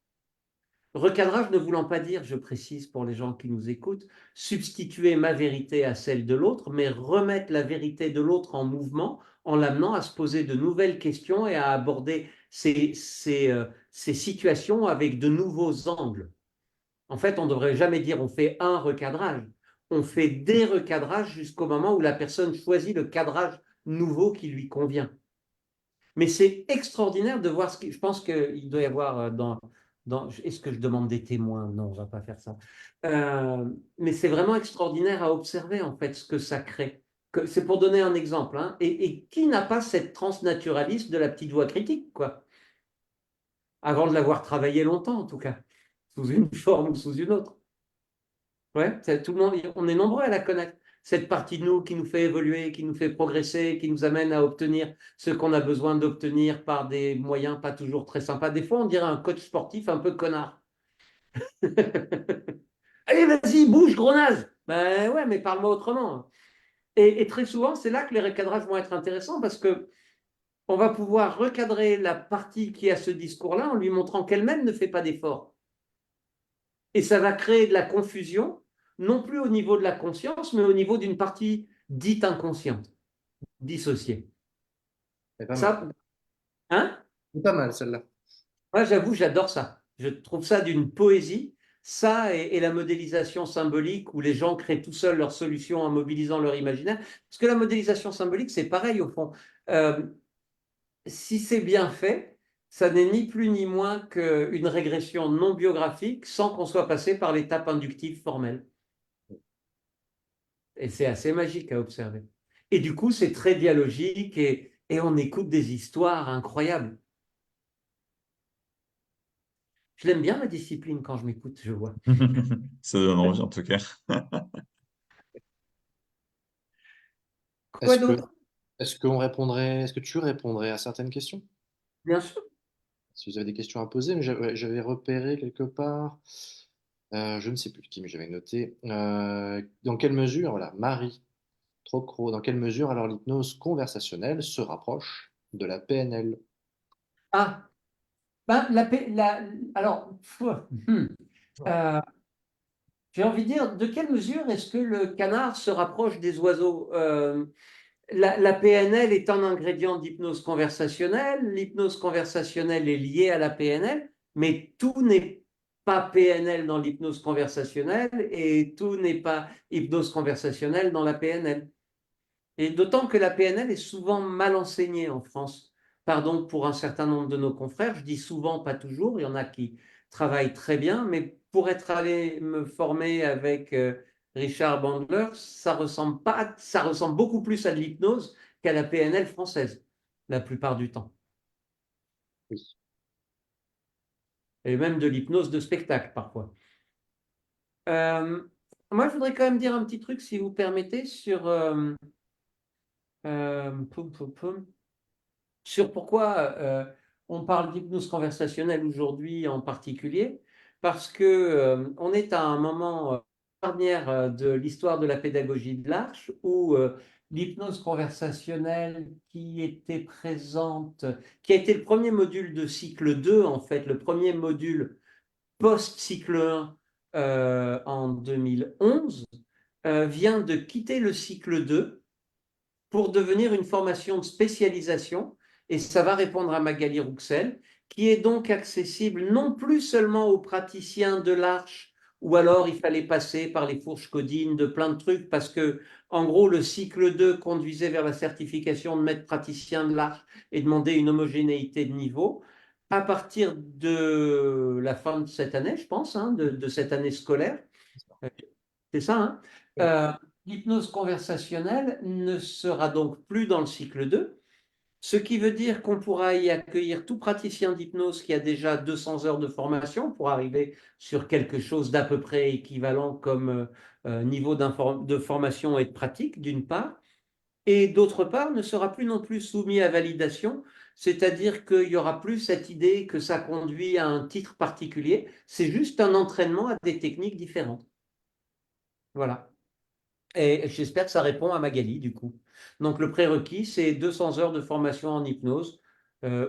Recadrage ne voulant pas dire, je précise pour les gens qui nous écoutent, substituer ma vérité à celle de l'autre, mais remettre la vérité de l'autre en mouvement en l'amenant à se poser de nouvelles questions et à aborder ces situations avec de nouveaux angles. En fait, on ne devrait jamais dire on fait un recadrage, on fait des recadrages jusqu'au moment où la personne choisit le cadrage nouveau qui lui convient. Mais c'est extraordinaire de voir ce que je pense qu'il doit y avoir est-ce que je demande des témoins? Non, on ne va pas faire ça. Mais c'est vraiment extraordinaire à observer en fait ce que ça crée. C'est pour donner un exemple. Hein, et qui n'a pas cette transe naturaliste de la petite voix critique, quoi? Avant de l'avoir travaillé longtemps, en tout cas, sous une forme ou sous une autre. Ouais, tout le monde, on est nombreux à la connaître. Cette partie de nous qui nous fait évoluer, qui nous fait progresser, qui nous amène à obtenir ce qu'on a besoin d'obtenir par des moyens pas toujours très sympas. Des fois, on dirait un coach sportif un peu connard. Allez, vas-y, bouge, gros naze. Ben ouais, mais parle-moi autrement. Et très souvent, c'est là que les recadrages vont être intéressants parce que on va pouvoir recadrer la partie qui a ce discours-là en lui montrant qu'elle-même ne fait pas d'effort. Et ça va créer de la confusion, non plus au niveau de la conscience, mais au niveau d'une partie dite inconsciente, dissociée. C'est pas mal. Ça, hein? C'est pas mal celle-là. Moi, j'avoue, j'adore ça. Je trouve ça d'une poésie. Ça et la modélisation symbolique où les gens créent tout seuls leurs solutions en mobilisant leur imaginaire. Parce que la modélisation symbolique, c'est pareil au fond. Euh, Si c'est bien fait, ça n'est ni plus ni moins qu'une régression non biographique sans qu'on soit passé par l'étape inductive formelle. Et c'est assez magique à observer. Et du coup, c'est très dialogique et on écoute des histoires incroyables. Je l'aime bien la discipline quand je m'écoute, je vois. Ça donne envie en tout cas. Quoi Est-ce que, d'autre? est-ce que tu répondrais à certaines questions? Bien sûr. Si vous avez des questions à poser, mais j'avais repéré quelque part, je ne sais plus qui, mais j'avais noté. Dans quelle mesure, voilà, Marie Trocro, dans quelle mesure alors l'hypnose conversationnelle se rapproche de la PNL? Ah, alors, euh, j'ai envie de dire, de quelle mesure est-ce que le canard se rapproche des oiseaux? La PNL est un ingrédient d'hypnose conversationnelle. L'hypnose conversationnelle est liée à la PNL, mais tout n'est pas PNL dans l'hypnose conversationnelle et tout n'est pas hypnose conversationnelle dans la PNL. Et d'autant que la PNL est souvent mal enseignée en France. Pardon pour un certain nombre de nos confrères, je dis souvent, pas toujours, il y en a qui travaillent très bien, mais pour être allé me former avec Richard Bandler, ça ressemble pas, ça ressemble beaucoup plus à de l'hypnose qu'à la PNL française, la plupart du temps. Oui. Et même de l'hypnose de spectacle parfois. Euh, Moi, je voudrais quand même dire un petit truc, si vous permettez, sur, poum, poum, poum, sur pourquoi on parle d'hypnose conversationnelle aujourd'hui en particulier, parce que on est à un moment charnière de l'histoire de la pédagogie de l'Arche où l'hypnose conversationnelle qui était présente, qui a été le premier module de cycle 2, en fait, le premier module post-cycle 1 en 2011, vient de quitter le cycle 2 pour devenir une formation de spécialisation, et ça va répondre à Magali Rouxel, qui est donc accessible non plus seulement aux praticiens de l'Arche, ou alors il fallait passer par les fourches codines de plein de trucs, parce que, en gros, le cycle 2 conduisait vers la certification de maître praticien de l'Arche et demandait une homogénéité de niveau. À partir de la fin de cette année, je pense, hein, de cette année scolaire, c'est ça, hein. Oui. Euh, L'hypnose conversationnelle ne sera donc plus dans le cycle 2, ce qui veut dire qu'on pourra y accueillir tout praticien d'hypnose qui a déjà 200 heures de formation pour arriver sur quelque chose d'à peu près équivalent comme niveau de formation et de pratique, d'une part, et d'autre part, ne sera plus non plus soumis à validation, c'est-à-dire qu'il n'y aura plus cette idée que ça conduit à un titre particulier, c'est juste un entraînement à des techniques différentes. Voilà. Et j'espère que ça répond à Magali, du coup. Donc, le prérequis, c'est 200 heures de formation en hypnose,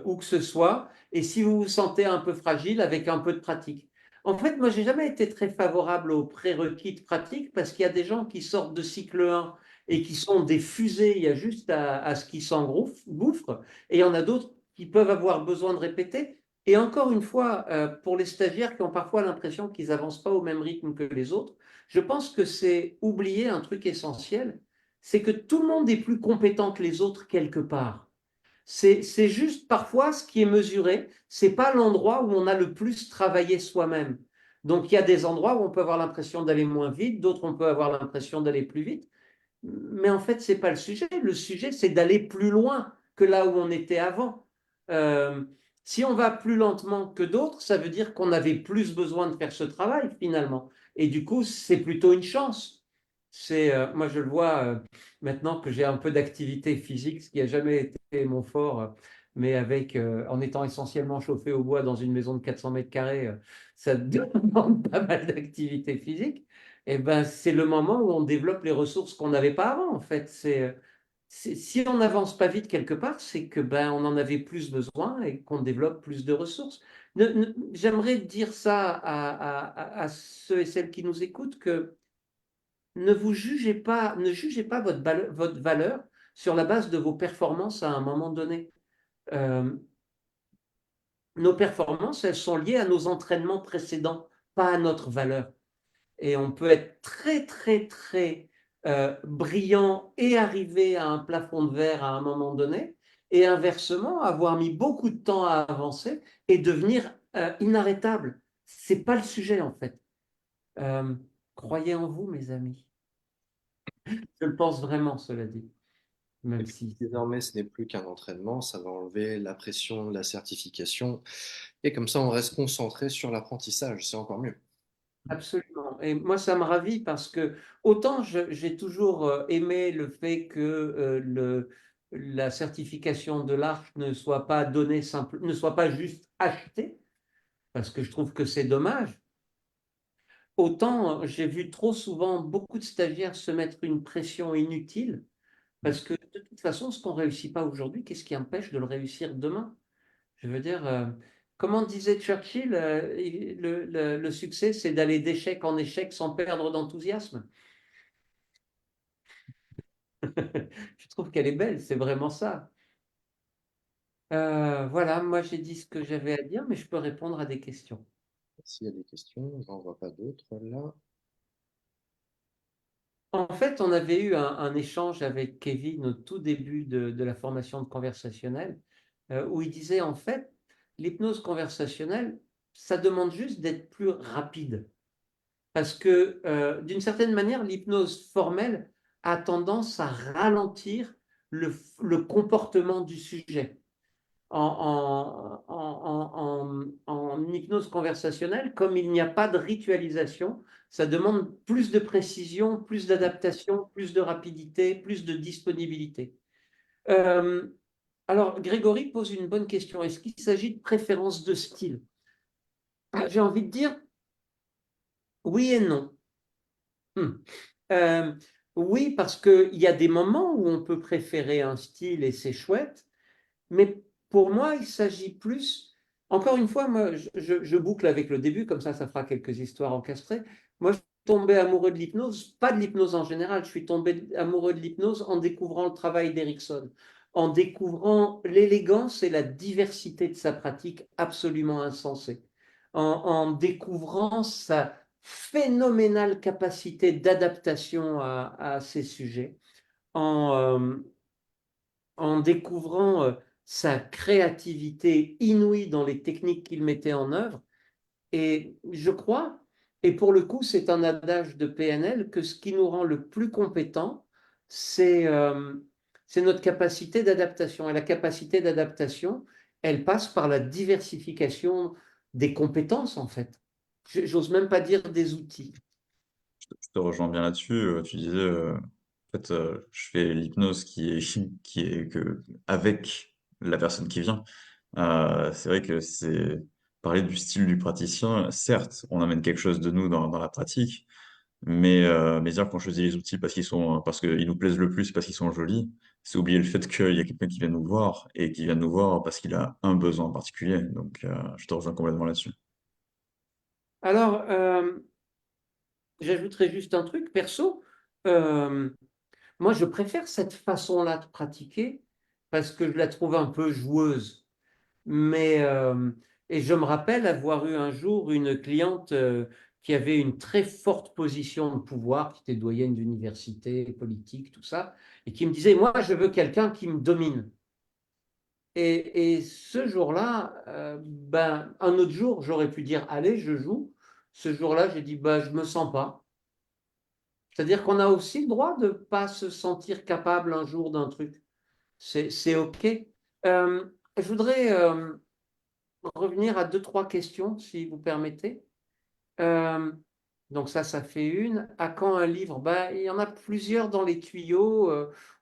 où que ce soit. Et si vous vous sentez un peu fragile, avec un peu de pratique. En fait, moi, j'ai jamais été très favorable aux prérequis de pratique parce qu'il y a des gens qui sortent de cycle 1 et qui sont des fusées, il y a juste à ce qu'ils s'engouffrent. Et il y en a d'autres qui peuvent avoir besoin de répéter. Et encore une fois, pour les stagiaires qui ont parfois l'impression qu'ils n'avancent pas au même rythme que les autres, je pense que c'est oublier un truc essentiel, c'est que tout le monde est plus compétent que les autres quelque part. C'est juste parfois ce qui est mesuré, c'est pas l'endroit où on a le plus travaillé soi-même. Donc il y a des endroits où on peut avoir l'impression d'aller moins vite, d'autres on peut avoir l'impression d'aller plus vite. Mais en fait, c'est pas le sujet. Le sujet, c'est d'aller plus loin que là où on était avant. Euh, Si on va plus lentement que d'autres, ça veut dire qu'on avait plus besoin de faire ce travail finalement. Et du coup, c'est plutôt une chance. Moi, je le vois maintenant que j'ai un peu d'activité physique, ce qui n'a jamais été mon fort, mais en étant essentiellement chauffé au bois dans une maison de 400 mètres carrés, ça demande pas mal d'activité physique. Eh ben, c'est le moment où on développe les ressources qu'on n'avait pas avant, en fait. Si on n'avance pas vite quelque part, c'est que ben, on en avait plus besoin et qu'on développe plus de ressources. J'aimerais dire ça à ceux et celles qui nous écoutent que ne jugez pas votre valeur sur la base de vos performances à un moment donné. Euh, nos performances, elles sont liées à nos entraînements précédents, pas à notre valeur. Et on peut être très, très, très brillant et arriver à un plafond de verre à un moment donné, et inversement, avoir mis beaucoup de temps à avancer et devenir inarrêtable. C'est pas le sujet, en fait. Euh, Croyez en vous, mes amis. Je le pense vraiment, cela dit, Et même puis, si. désormais, ce n'est plus qu'un entraînement, ça va enlever la pression de la certification. Et comme ça, on reste concentré sur l'apprentissage, c'est encore mieux. Absolument. Et moi, ça me ravit parce que autant j'ai toujours aimé le fait que la certification de l'ARC ne soit pas donnée ne soit pas juste achetée, parce que je trouve que c'est dommage. Autant j'ai vu trop souvent beaucoup de stagiaires se mettre une pression inutile, parce que de toute façon, ce qu'on ne réussit pas aujourd'hui, qu'est-ce qui empêche de le réussir demain? Je veux dire, comment disait Churchill, le succès, c'est d'aller d'échec en échec sans perdre d'enthousiasme. Je trouve qu'elle est belle, c'est vraiment ça. Voilà, moi j'ai dit ce que j'avais à dire, mais je peux répondre à des questions. S'il y a des questions, j'en vois pas d'autres là. En fait, on avait eu un échange avec Kevin au tout début de la formation de conversationnel, où il disait en fait, l'hypnose conversationnelle, ça demande juste d'être plus rapide. Parce que d'une certaine manière, l'hypnose formelle a tendance à ralentir le comportement du sujet. En hypnose conversationnelle, comme il n'y a pas de ritualisation, ça demande plus de précision, plus d'adaptation, plus de rapidité, plus de disponibilité. Euh, alors, Grégory pose une bonne question. Est-ce qu'il s'agit de préférence de style? J'ai envie de dire oui et non. Hmm. Euh, oui, parce qu'il y a des moments où on peut préférer un style et c'est chouette. Mais pour moi, il s'agit plus, encore une fois, moi, je boucle avec le début, comme ça fera quelques histoires encastrées. Moi, je suis tombé amoureux de l'hypnose, pas de l'hypnose en général, je suis tombé amoureux de l'hypnose en découvrant le travail d'Erickson, en découvrant l'élégance et la diversité de sa pratique absolument insensée, en découvrant sa phénoménale capacité d'adaptation à ces sujets, en, en découvrant sa créativité inouïe dans les techniques qu'il mettait en œuvre. Et je crois, et pour le coup, c'est un adage de PNL, que ce qui nous rend le plus compétent, c'est notre capacité d'adaptation. Et la capacité d'adaptation, elle passe par la diversification des compétences, en fait. J'ose même pas dire des outils. Je te rejoins bien là-dessus. Tu disais, en fait, je fais l'hypnose qui est que avec la personne qui vient. C'est vrai que c'est parler du style du praticien. Certes, on amène quelque chose de nous dans la pratique, mais dire qu'on choisit les outils parce qu'ils nous plaisent le plus, parce qu'ils sont jolis, c'est oublier le fait qu'il y a quelqu'un qui vient nous voir et qui vient nous voir parce qu'il a un besoin en particulier. Donc, je te rejoins complètement là-dessus. Alors, j'ajouterais juste un truc perso. Euh, Moi, je préfère cette façon-là de pratiquer parce que je la trouve un peu joueuse. Mais, et je me rappelle avoir eu un jour une cliente qui avait une très forte position de pouvoir, qui était doyenne d'université, politique, tout ça, et qui me disait, moi, je veux quelqu'un qui me domine. Et ce jour-là, ben, un autre jour, j'aurais pu dire, allez, je joue. Ce jour-là, j'ai dit, bah, je me sens pas. C'est-à-dire qu'on a aussi le droit de ne pas se sentir capable un jour d'un truc. C'est OK. Je voudrais revenir à deux, trois questions, si vous permettez. Euh, donc ça fait une. À quand un livre? Ben, il y en a plusieurs dans les tuyaux.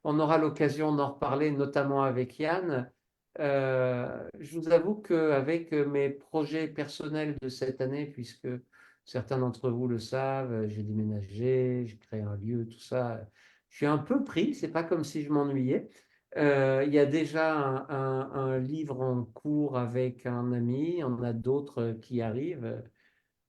On aura l'occasion d'en reparler, notamment avec Yann. Je vous avoue qu'avec mes projets personnels de cette année, puisque certains d'entre vous le savent, j'ai déménagé, j'ai créé un lieu, tout ça, je suis un peu pris. C'est pas comme si je m'ennuyais. Il y a déjà un livre en cours avec un ami. Il y en a d'autres qui arrivent.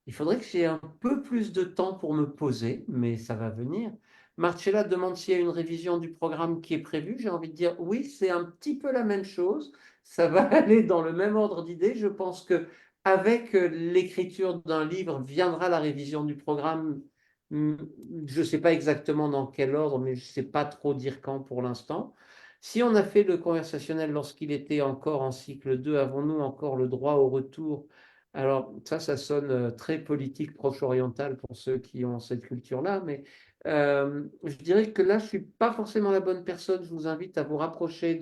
Il faudrait que j'ai un peu plus de temps pour me poser, mais ça va venir. Marcella demande s'il y a une révision du programme qui est prévue. J'ai envie de dire oui, c'est un petit peu la même chose. Ça va aller dans le même ordre d'idées. Je pense que avec l'écriture d'un livre viendra la révision du programme. Hmm, je ne sais pas exactement dans quel ordre, mais je ne sais pas trop dire quand pour l'instant. Si on a fait le conversationnel lorsqu'il était encore en cycle 2, avons-nous encore le droit au retour? Alors, ça sonne très politique proche-oriental pour ceux qui ont cette culture-là, mais je dirais que là, je ne suis pas forcément la bonne personne. Je vous invite à vous rapprocher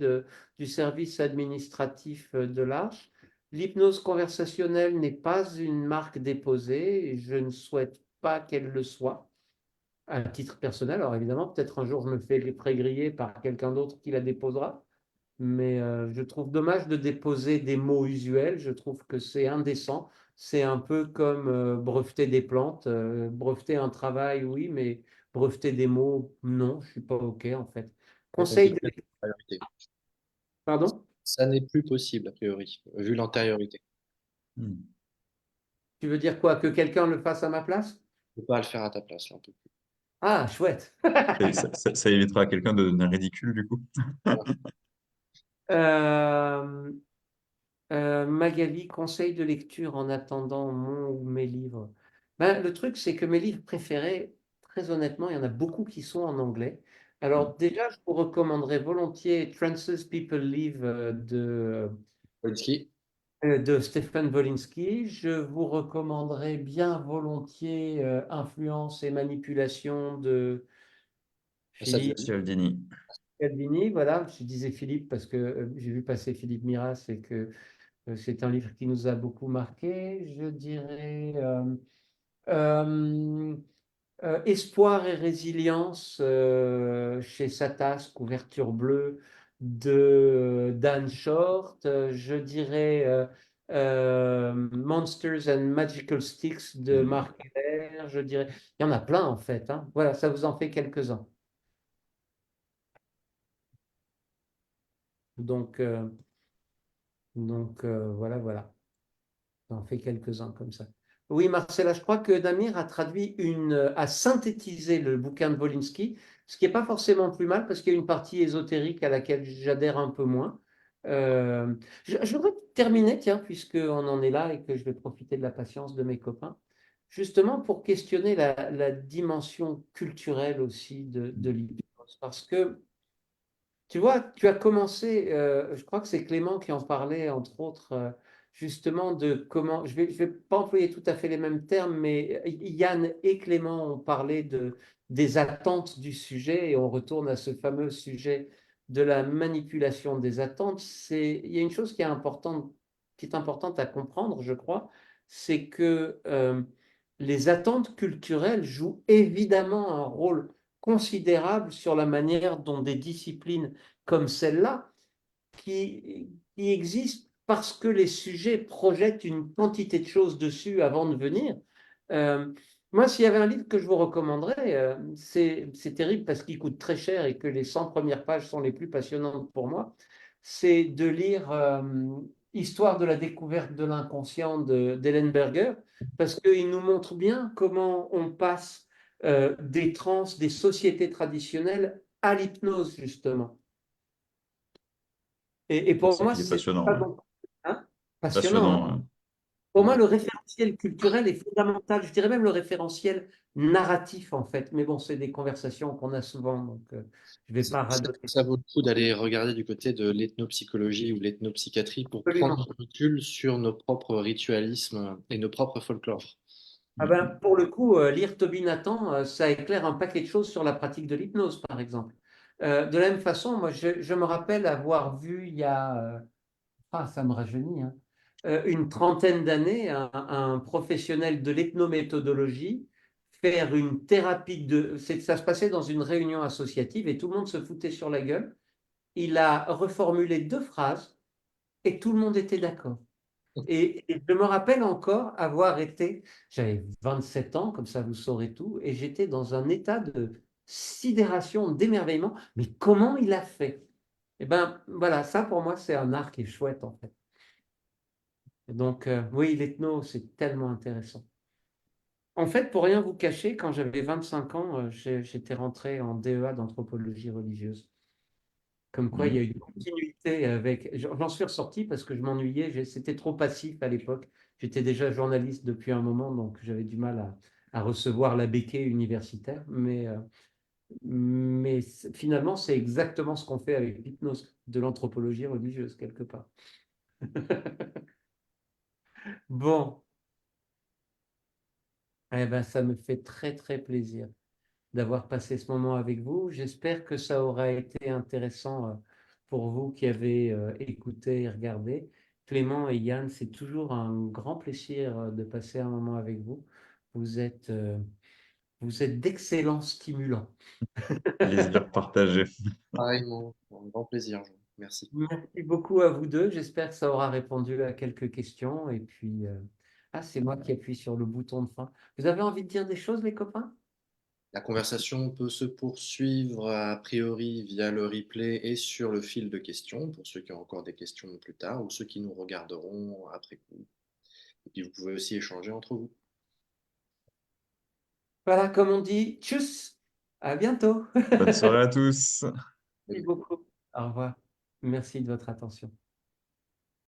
du service administratif de l'Arche. L'hypnose conversationnelle n'est pas une marque déposée et je ne souhaite pas qu'elle le soit à titre personnel. Alors évidemment, peut-être un jour, je me fais pré-griller par quelqu'un d'autre qui la déposera. Mais je trouve dommage de déposer des mots usuels. Je trouve que c'est indécent. C'est un peu comme breveter des plantes. Breveter un travail, oui, mais breveter des mots, non, je suis pas OK en fait. Très Conseil de... compliqué. L'antériorité. Pardon? Ça n'est plus possible, a priori, vu l'antériorité. Hmm. Tu veux dire quoi? Que quelqu'un le fasse à ma place? On ne peut pas le faire à ta place, là, on peut plus. Ah, chouette. Et ça évitera à quelqu'un de devenir ridicule, du coup. Euh, Magali, conseil de lecture en attendant mon ou mes livres. Ben, le truc, c'est que mes livres préférés, très honnêtement, il y en a beaucoup qui sont en anglais. Mm. Alors déjà, je vous recommanderais volontiers Trances People Live Polski. de Stephen Wolinski. Je vous recommanderais bien volontiers Influence et manipulation de Philippe Salvini. Cialdini. Calvini. Voilà, je disais Philippe parce que j'ai vu passer Philippe Miras et que c'est un livre qui nous a beaucoup marqué. Je dirais euh, Espoir et résilience chez Satas, couverture bleue de Dan Short. Je dirais Monsters and Magical Sticks de Mm. Mark Keller. Je dirais, il y en a plein en fait, hein. Voilà, ça vous en fait quelques-uns. Donc, voilà, voilà. J'en fais quelques-uns comme ça. Oui, Marcella, je crois que Damir a traduit a synthétisé le bouquin de Wolinski, ce qui n'est pas forcément plus mal parce qu'il y a une partie ésotérique à laquelle j'adhère un peu moins. Euh, je voudrais terminer, tiens, puisqu'on en est là et que je vais profiter de la patience de mes copains, justement pour questionner la dimension culturelle aussi de l'hypnose. Parce que tu vois, tu as commencé, je crois que c'est Clément qui en parlait, entre autres, justement, de comment, je vais pas employer tout à fait les mêmes termes, mais Yann et Clément ont parlé des attentes du sujet, et on retourne à ce fameux sujet de la manipulation des attentes. Il y a une chose qui est importante à comprendre, je crois, c'est que les attentes culturelles jouent évidemment un rôle considérable sur la manière dont des disciplines comme celle-là, qui existent parce que les sujets projettent une quantité de choses dessus avant de venir. Euh, Moi, s'il y avait un livre que je vous recommanderais, c'est terrible parce qu'il coûte très cher et que les 100 premières pages sont les plus passionnantes pour moi, c'est de lire Histoire de la découverte de l'inconscient d'Hélène Berger, parce qu'il nous montre bien comment on passe des trans, des sociétés traditionnelles à l'hypnose, justement. Et C'est pour ça moi, qui est c'est passionnant, pas ouais. bon. Hein. Passionnant, hein. Passionnant, ouais. Pour moi, Ouais. le référentiel culturel est fondamental. Je dirais même le référentiel narratif, en fait. Mais bon, c'est des conversations qu'on a souvent, donc je ne vais pas radoter. Ça vaut le coup d'aller regarder du côté de l'ethnopsychologie ou l'ethnopsychiatrie pour prendre Absolument. du recul sur nos propres ritualismes et nos propres folklores. Ah Mm. ben, pour le coup, lire Toby Nathan, ça éclaire un paquet de choses sur la pratique de l'hypnose, par exemple. De la même façon, moi, je me rappelle avoir vu il y a, ça me rajeunit, hein, une trentaine d'années, un professionnel de l'ethnométhodologie faire une thérapie ça se passait dans une réunion associative et tout le monde se foutait sur la gueule. Il a reformulé deux phrases et tout le monde était d'accord. Et je me rappelle encore j'avais 27 ans, comme ça vous saurez tout, et j'étais dans un état de sidération, d'émerveillement. Mais comment il a fait? Eh ben voilà, ça pour moi c'est un art qui est chouette en fait. Donc oui, l'ethno, c'est tellement intéressant. En fait, pour rien vous cacher, quand j'avais 25 ans, j'étais rentré en DEA d'anthropologie religieuse. Comme quoi, il y a Mm. une continuité avec. J'en suis ressorti parce que je m'ennuyais, c'était trop passif à l'époque. J'étais déjà journaliste depuis un moment, donc j'avais du mal à recevoir la béquée universitaire. Mais finalement, c'est exactement ce qu'on fait avec l'hypnose, de l'anthropologie religieuse, quelque part. Bon, eh ben, ça me fait très, très plaisir d'avoir passé ce moment avec vous. J'espère que ça aura été intéressant pour vous qui avez écouté et regardé. Clément et Yann, c'est toujours un grand plaisir de passer un moment avec vous. Vous êtes, euh, vous êtes d'excellents stimulants. Plaisir partagé. Pareillement, un grand plaisir. Merci. Merci beaucoup à vous deux. J'espère que ça aura répondu à quelques questions. Et puis, c'est moi qui appuie sur le bouton de fin. Vous avez envie de dire des choses, les copains? La conversation peut se poursuivre a priori via le replay et sur le fil de questions pour ceux qui ont encore des questions plus tard ou ceux qui nous regarderont après coup. Et puis vous pouvez aussi échanger entre vous. Voilà, comme on dit, tchuss, à bientôt. Bonne soirée à tous. Merci beaucoup. Au revoir. Merci de votre attention.